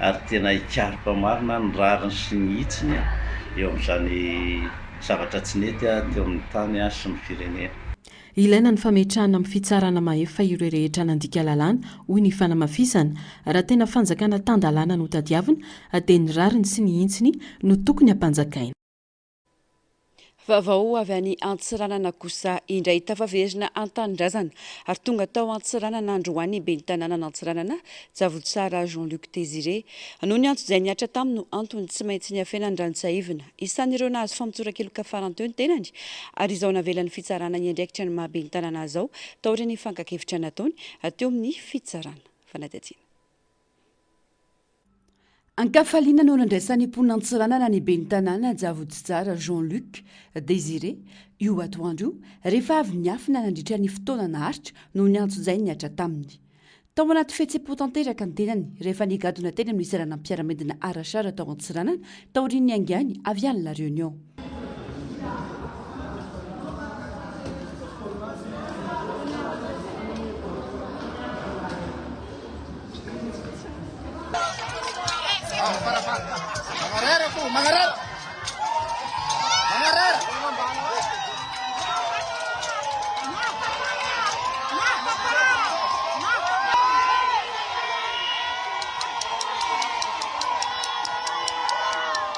ary tena hikaroka marina ny rariny sy ny hitsiny eo amin'izany zavatra tsy nety teo amin'ny tany sy ny firenena.
Ilaina ny fametrahana amin'ny fitsarana mahefa ireo rehetra nandika lalàna hoy ny fanamafisana raha tena fanjakana tandalàna no tadiavina dia ny rariny sy ny hintsiny no tokony hampanjakaina.
Vaovao avy any Antsiranana kosa indray tafaverina an-tanindrazana ary tonga tao Antsiranana androany ben'ny tanàna Antsiranana Javotsara Jean-Luc Désiré noho ny antso izay niatra taminy no antony tsy maintsy ny afenany ranotsahivana isan'ireo nahazo famitsoran-keloka farany teo ny tenany ary izao navelan'ny fitsarana ny andraikitra ny maha ben'ny tanàna zao tao ireny fankakevitra nataony teo amin'ny fitsarana fanadadiana. Ankafaliana no nandraisan'ny mponina Antsiranana ny ben'ny tanàna Javotsara Jean-Luc Désiré io atoandro rehefa avy niafina nandritra ny fotoana naharitra no ny antso izay niatra taminy. Tao anaty fihetsem-po tanteraka ny tenany rehefa nigadona teny amin'ny isarana mpiara-medina Arasara tao Antsiranana taorian'ny angany avy any La Réunion.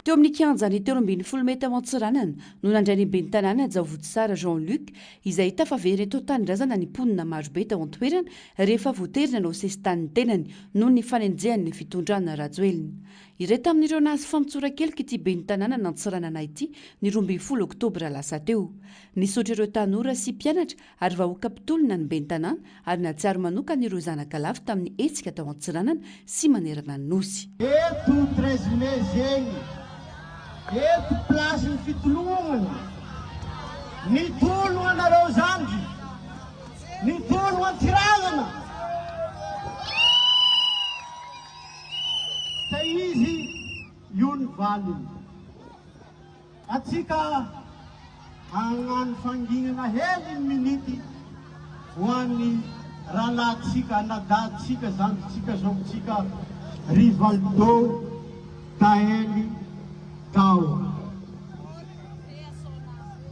Teo amin'ny kianjany 3 metatra ao Antsiranana no nandray ny ben'ny tanàna Javotsara Jean-Luc izay tafavery eto tanindrazana ny mponina marobe tao an-toerana rehefa voaterina no sesitany tenany noho ny fanenjehan'ny fitondrana rajoelina. Ireto amin'ireo nahazo famitsoran-keloka ity ben'ny tanàna Antsiranana ity ny 12 Oktobra lasa teo. Nisaotra ireo tanora sy mpianatra ary vahoaka mpitolona ny ben'ny tanàna ary natsiaro manokana ireo zanaka lafy tamin'ny hetsika tao Antsiranana sy manerana ny nosy.
Eto 13 Mai zegny eto plasy ny fitolomana ny tolo anareo zandry ny tolo Antsiranana ka izy io ny valiny atsika hagnano fanginana hely ny minity ho an'ny rahalatsika anadatsika zandritsika zomotsika Rivaldo Tahely Tao.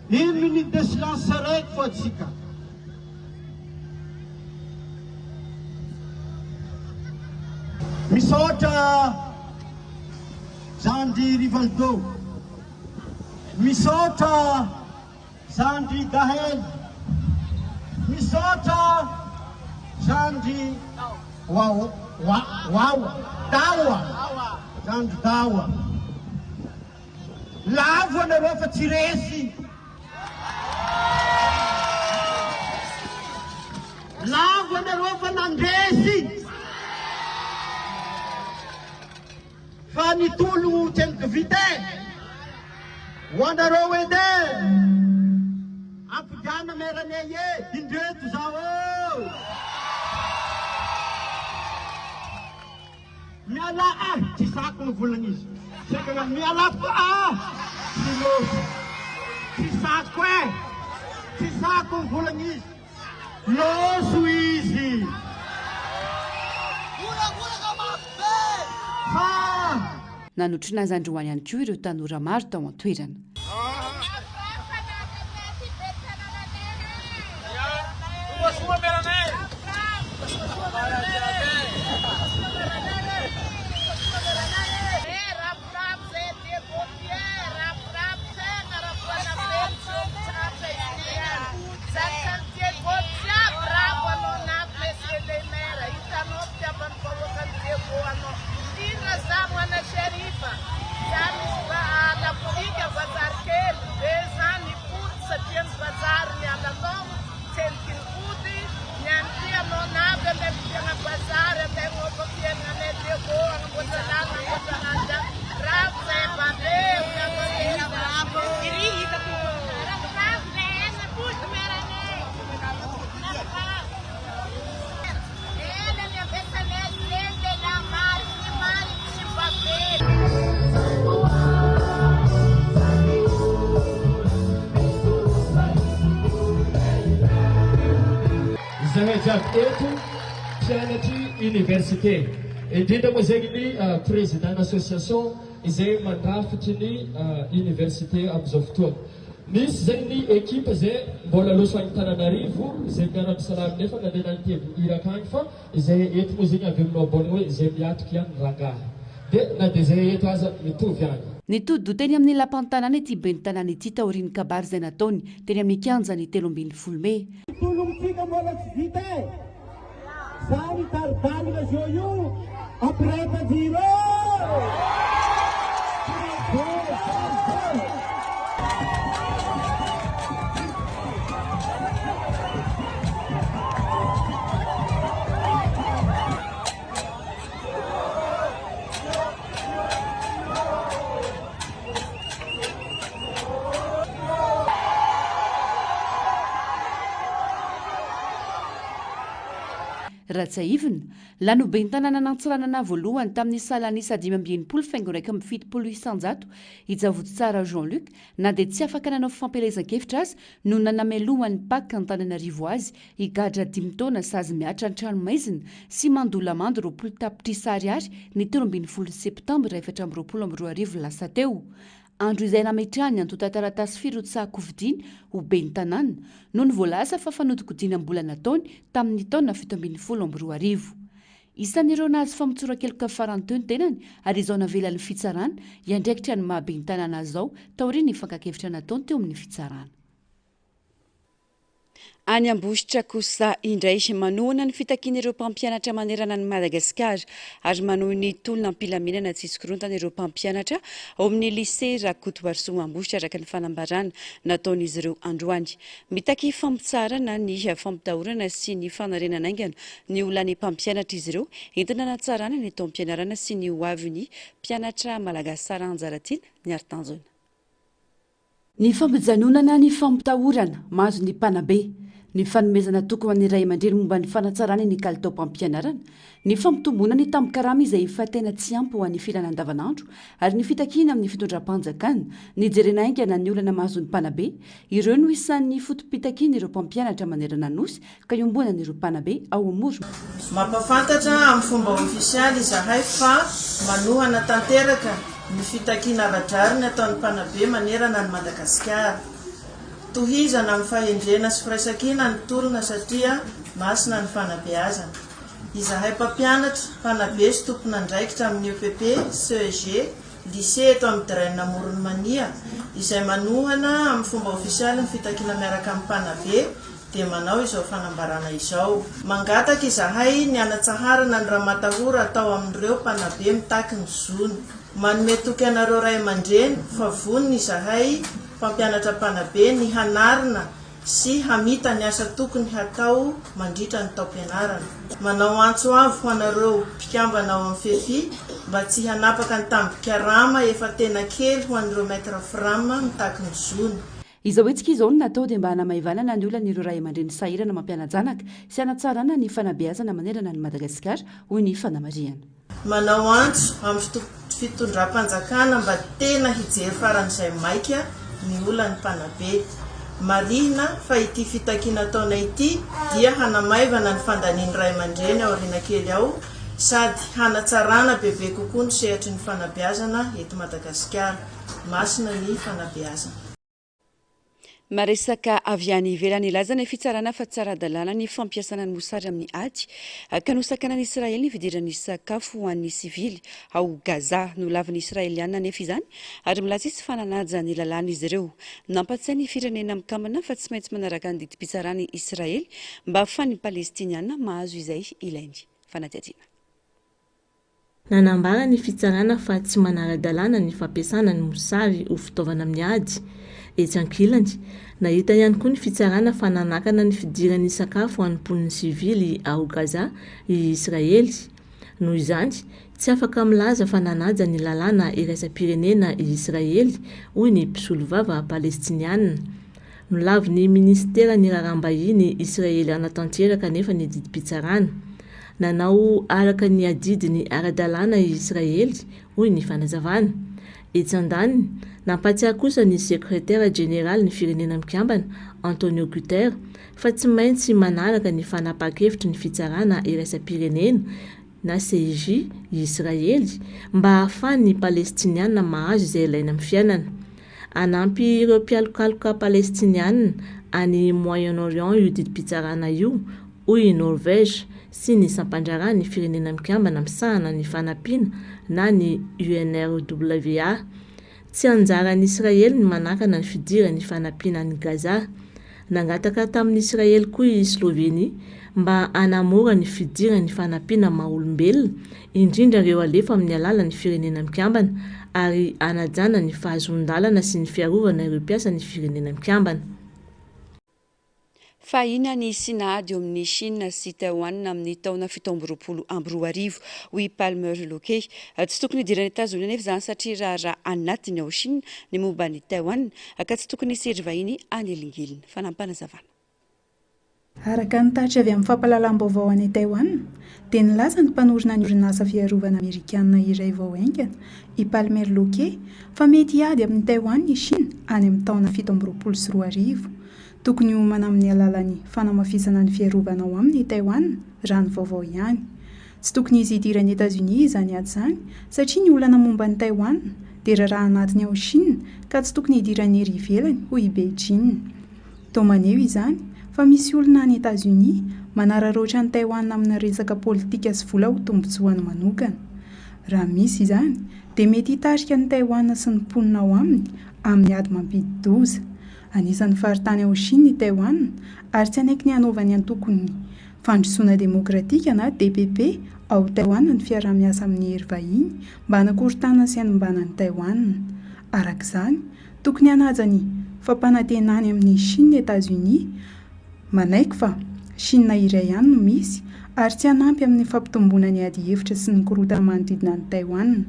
Une minute de silence raiky fo atsika. Misaotra zandry Rivaldo, misaotra zandry Dahely, misaotra zandry Dawa, zandry Dawa. Lavo anareo fa tsy resy. Lavo anareo fa nandresy. Fa nitolo tselika vite ho anareo edy ampigana meranay e indreto zao miala tsy sako ny volana izy saka miala ko silosy tsy sako tsy sako ny volana izy loso izy
nanotrinazy androany ihany koa ireo tanora maro tao an-toerana.
zahay jiaby eto mpianatry université indrindra moa zegny ny président association izay mandrafitry ny université amin'izao fotoana misy zegny ny équipe zay mbola loso any Tananarivo zay mianatra salamy nefa nandeha nantevy iraka any fa izay eto moa zegny avy aminao ambony hoe izay miatriky ihany rangahy dia na dia zay eto aza mitovy any.
Nitody teny amin'ny lapan'ny tanàna ity ben'ny tanàna ity taorian'ny kabary izay nataony teny amin'ny kianjany 13 Mey.
Tolomtsika mbola tsy vita za mitardalina zao io ampirepajiro
Ratsaivina lanoben'ny tanàna nantsiranana voalohany tamin'ny salanisa 570 faingo raika amby 7 isanjato ijavoto tsara Jean-Luc na dia tsy afaka nanao fampielezan-kevitra azy no nanamelohan'ny paka Antananarivo azy higadra 5 taona sazy miatra an-trano maizina sy mandolamando 20 tapitrisa ariary ny 13 septambra 2022 lasa teo. Andro izay nametrahany antota taratasy firotsaha vidiny ho ben'ny tanàna no ny voalasa fa fanodikodiana mbola nataony tamin'ny taona 17 isan'ireo nahazo famotsora-keloka farany teo ny tenany ary izao navelan'ny fitsarana iandraikitra ny mahaben'ny tanàna azao taoriany fankakevitra nataony teo amin'ny fitsarana. Any Ambositra kosa indray manohana ny fitakian'ireo mpampianatra manerana ny Madagasikara ary manohy ny tolona ampilamenana tsisy korontana ireo mpampianatra ao amin'ny lycée Rakotobarso Ambositra araka ny fanambarana nataon'izy ireo androany. Mitaky fampitsarana ny fampitahorana sy ny fanarenana aingana ny olan'ny mpampianatra izy ireo entina natsarana ny taom-pianarana sy ny hoavin'ny mpianatra malagasy sara anjaratiana ny artanjona. Ny fampijanonana ny fampitahorana mahazo ny mpanabe ny fanomezana tokony amin'ny ray aman-dreny momba ny fanatsarana ny kalitao mpampianarana ny fampitomboana ny tambikarama izay efa tena tsy ampy ho an'ny filana andavanandro ary ny fitakiana amin'ny fitondram-panjakana ny jerena aingana ny olana mahazo ny mpanabe ireo no isan'ny fotom-pitakiana ireo mpampianatra manerana nosy ka iombonana ireo mpanabe ao amoro.
Mampafantatra amin'ny fomba ofisialy izahay fa manohana tanteraka ny fitakiana aradrariny ataon'ny mpanabe manerana ny Madagasikara. Tohizana amin'ny fahendrena sy firaisankina ny tolona satria masina ny fanabeazana. Izahay mpampianatra, mpanabe sy tompona andraikitra amin'ny EPP, CEG, lycée eto amin'ny Draina Moronmania izay manohana amin'ny fomba ofisialy ny fitakiana miaraka amin'ny mpanabe dia manao izao fanambarana izao. Mangataka izahay ny anatsaharana ny rahamatahora atao amin'ireo mpanabe mitaky ny zony. Manome toky anareo ray aman-dreny fa voniny izahay mpampianatra mpanabe ny hanarina sy hamita ny asa tokony hatao mandritra ny taom-pianarana. Manao antso avo ho anareo mpikambana ao amin'ny fefi mba tsy hanapaka ny tambikarama efa tena kely ho an'ireo maître frama mitaky ny zony.
izao hoentsika izao no natao dia mba hanamaivanana ny olana ireo ray aman-dreny sahirana mampianajanaka sy hanatsarana ny fanabeazana manerana ny Madagasikara hoy ny fanamariana.
Manao antso amin'ny fitondram-panjakana mba tena hijery faran'izay maika ny olany mpanabe. Marina fa ity fitakiana taona ity dia hanamaivana ny fandaniany ray aman-dreny ao aoriana kely ao sady hanatsarana bebe kokoa ny sehatry ny fanabeazana eto Madagasikara. Masina ny fanabeazana.
Maresaka avy any ivelany ilazana fitsarana fa tsara dalàna ny fampiasana ny mosary amin'ny ady ka nosakana ny Israely ny fidirany sakafo ho an'ny sivily ao Gaza no lavin'ny Israeliana nefa izany ary milaza tsy fananaja ny lalàna izy ireo. Nampatsiahy ny firenena mikambana fa tsy maintsy manaraka ny didim-pitsarany Israely mba ahafahan'ny Palestiniana mahazo izay ilainy. Fanadihadiana.
Nanambara ny fitsarana fa tsy manara-dalàna ny fampiasana ny mosary ho fitaovana amin'ny ady. Etsy ankilany, nahita ihany koa ny fitsarana fa nanakana ny fidiran'ny sakafo ho an'ny mponina sivily ao Gaza i Israely. Noho izany, tsy afaka milaza fa nanaja ny lalàna iraisam-pirenena i Israely hoy ny mpisolo vava Palestiniana. Nolavy ministera ny rarambahiny Israeliana tanteraka nefa ny didim-pitsarana. Nanao araka ny adidiny ara-dalàna i Israely hoy ny fanazavana. Etsy andaniny, nampatsiahy kosa ny sekretera general ny firenena mikambana Antonio Guterres fa tsy maintsy manaraka ny fanapa-kevitry ny fitsarana iraisam-pirenena na CIJ i Israely mba ahafahan'ny Palestiniana mahazo izay ilaina amin'ny fiainana. Anampy ireo mpialokaloka Palestiniana any Moyen-Orient io didim-pitsarana io hoy Norvège sy ny sampandrarah ny firenena mikambana misahana ny fanampiana na ny UNRWA. Tsy anjaran'ny Israely ny manakana ny fidirany fanampiana ny Gaza. Nangataka tamin'ny Israely koa i Slovenie mba hanamora ny fidirany fanampiana maha-olombelona indrindra ireo alefa amin'ny alalan'ny firenena mikambana ary hanajana ny fahazon-dalana sy ny fiarovana ireo mpiasa ny firenena mikambana.
Fahina ny Sinady eo amin'ny Chine sy Taïwan amin'ny taona 17 hoy Palmer Luque. Tsy tokony hidiran'ny Etazonia nefa izany satria raha anatiny ao Chine ny momba ny Taïwan ka tsy tokony hisery vahiny any elingilina. Fanampanazavana.
Araka ny tatra avy amin'ny fampahalalam-baovao any Taïwan, dia nilaza ny mpanorona ny orinasa fiarovana Amerikanina iray vao haingana i Palmer Luque fa mety hiady amin'ny Taïwan ny Chine any amin'ny taona 17 tokony homana amin'ny alalan'ny fanamafisana ny fiarovana ao amin'ny Taïwan raha ny vaovao ihany. Tsy tokony izy hidiran'ny Etazonia izany ady izany satria ny olana momba ny Taïwan dia raha anatiny ao Chine ka tsy tokony hidiran'ny ery ivelany hoy Beijing. Tao maneho izany fa misy olona any Etazonia manararoatra ny Taïwan amina resaka politika sy vola ho tombotsoany manokana. Raha misy izany dia mety hitarika ny Taïwan sy ny mponina ao aminy amin'ny ady mampidi-doza. Anisan'ny faritany ao Chine ny Taïwan ary tsy anaiky ny hanaovany antokony fandrosoana demokratika na DPP ao Taïwan ny fiarah-miasa amin'ny hery vahiny mba hanakorontanana sy hanombana ny Taïwan. Arak'izany, tokony hanajany fampanantenany amin'ny Chine ny Etazonia manaiky fa Chine iray ihany no misy ary tsy hanampy amin'ny fampitomboana ny ady hevitra sy ny korontana manodidina ny Taïwan.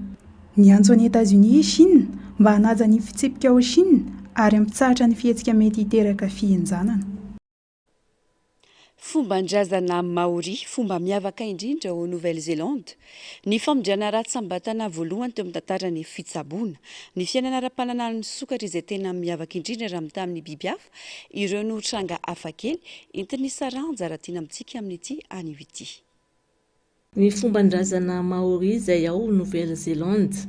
Ny antso any Etazonia Chine mba hanaja ny fitsipika ao Chine ary ampitsahatra ny fihetsika mety hiteraka fihenjanana.
Fomban-drazana Maori, fomba miavaka indrindra ao Nouvelle-Zélande. Ny famondriana ratsambatana voalohany teo amin'ny tantaran'ny fitsaboana. Ny fiainana ara-pananan'ny sokatra izay tena miavaka indrindra raha mita amin'ny biby hafa, ireo no tranga hafakely entin'ny saranja raha tiana amintsika amin'ity anio ity.
Ny fomban-drazana Maori izay ao Nouvelle-Zélande.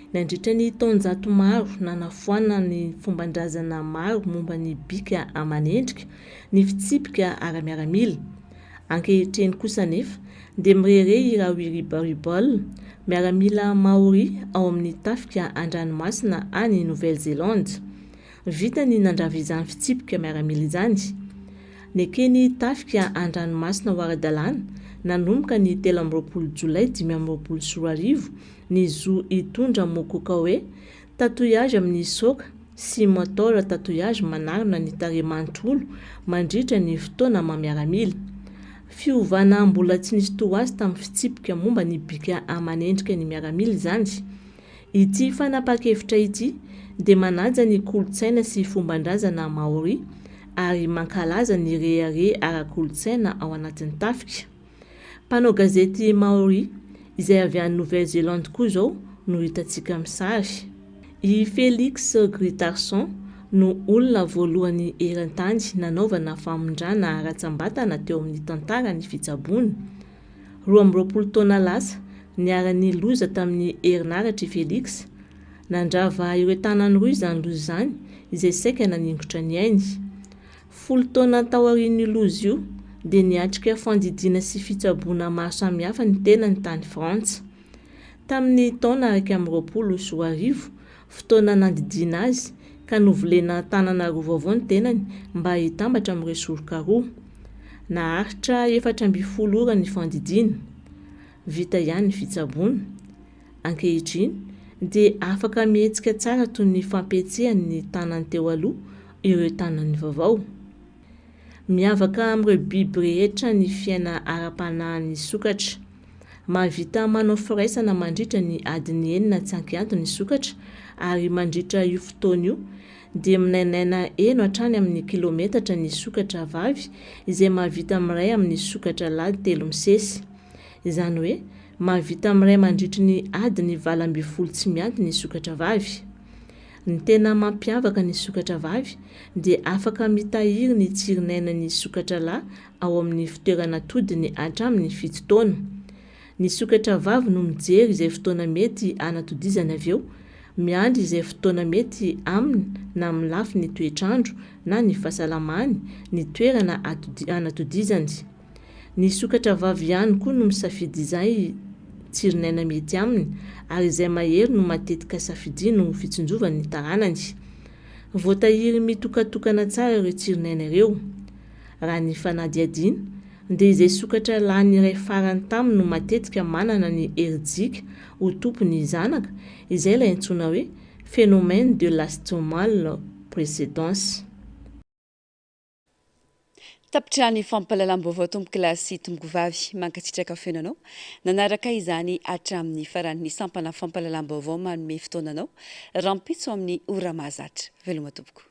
Nandritra ny taonjato maro nanafoana ny fomban-drazana maro momba ny bika amanendrika, ny fitsipika ara-miaramila. Ankehitriny kosa nefa dia mirere raha wiribaribol miaramila Maori ao amin'ny tafika an-dranomasina any Nouvelle-Zélande. Vita ny nandravy izany fitsipika miaramila izany. Nekeny tafika an-dranomasina ho ara-dalàna nanomboka ny 13 Jolay 2024 ny zo hitondra mokoka hoe tatouage amin'ny soka sy motora tatouage manarona ny tarehi-manontolo mandritra ny fotoana mamiaramila. Fiovana mbola tsy nisy toa azy tamin'ny fitsipika momba ny bika amanendrika ny miaramila izany. ity fanapa-kevitra ity dia manaja ny kolotsaina sy fombandrazana maori ary mankalaza ny rehare ara-kolotsaina ao anatin'ny tafika. Mpanao gazety maori izay avy any Nouvelle-Zélande koa zao no hitantsika amin'ny sary. I Félix Gritarson no olona voalohany eran-tany nanaovana famondrana ara-tsambatana teo amin'ny tantarany fitsaboana. 12 taona lasa niara-ny loza tamin'ny herinaratra i Félix. Nandrava ireo tanany roa izany loza izany izay saika naningotra ny ainy. 10 taona taorian'ny loza io dia niatrika fandidiana sy fitsaboana maro samihafa ny tenany tany Frantsa. Tamin'ny taona 2020 fotoana nandidiana azy ka novolena tanana roa vaovao ny tenany mba hitambatra amin'ireo soroka roa. Naharitra 720 ora ny fandidiana. Vita ihany ny fitsaboana. Ankehitriny dia afaka mihetsika tsara toy ny fampietsehan'ny tanany teo aloha ireo tanany vaovao. Miavaka amin'ireo biby rehetra ny fiaina ara-panahin'ny sokatra. Mahavita manao firaisana mandritra ny adiny 9 tsy ankianto ny sokatra ary mandritra io fotoana io dia minainaina eno hatrany amin'ny kilometatra ny sokatra vavy izay mahavita miray amin'ny sokatra lahy 3 misesy. Izany hoe mahavita miray mandritra ny adiny 20 tsy mianto ny sokatra vavy. Ny tena mampiavaka ny sokatra vavy dia afaka mitahiry ny tsirinainan'ny sokatra lahy ao amin'ny fitoerana todiny hatramin'ny 7 taona. Ny sokatra vavy no mijery izay fotoana mety anatodizany avy eo, miandry izay fotoana mety aminy na amin'ny lafiny toetrandro na ny fahasalamany ny toerana anatodizany. Ny sokatra vavy ihany koa no misafidy izay tsirinaina mety aminy ary izay mahery no matetika safidiana no fitsinjovany ny taranany. Voatahiry mitokatokana tsara ireo tsirinaina ireo. Raha ny fanadihadiana dia izay sokatra lahy iray farany taminy no matetika manana ny herijika ho tompony zanaka izay ilay antsoina hoe phénomène de l'astomale précédence.
Tapitra ny fampahalalam-baovao tomboky lasy tomboky vavy mankatsitraka fenanao nanaraka izany hatramin'ny faran'ny sampana fampahalalam-baovao manome fotoananao rampitso amin'ny ora mahazatra veloma tompoko.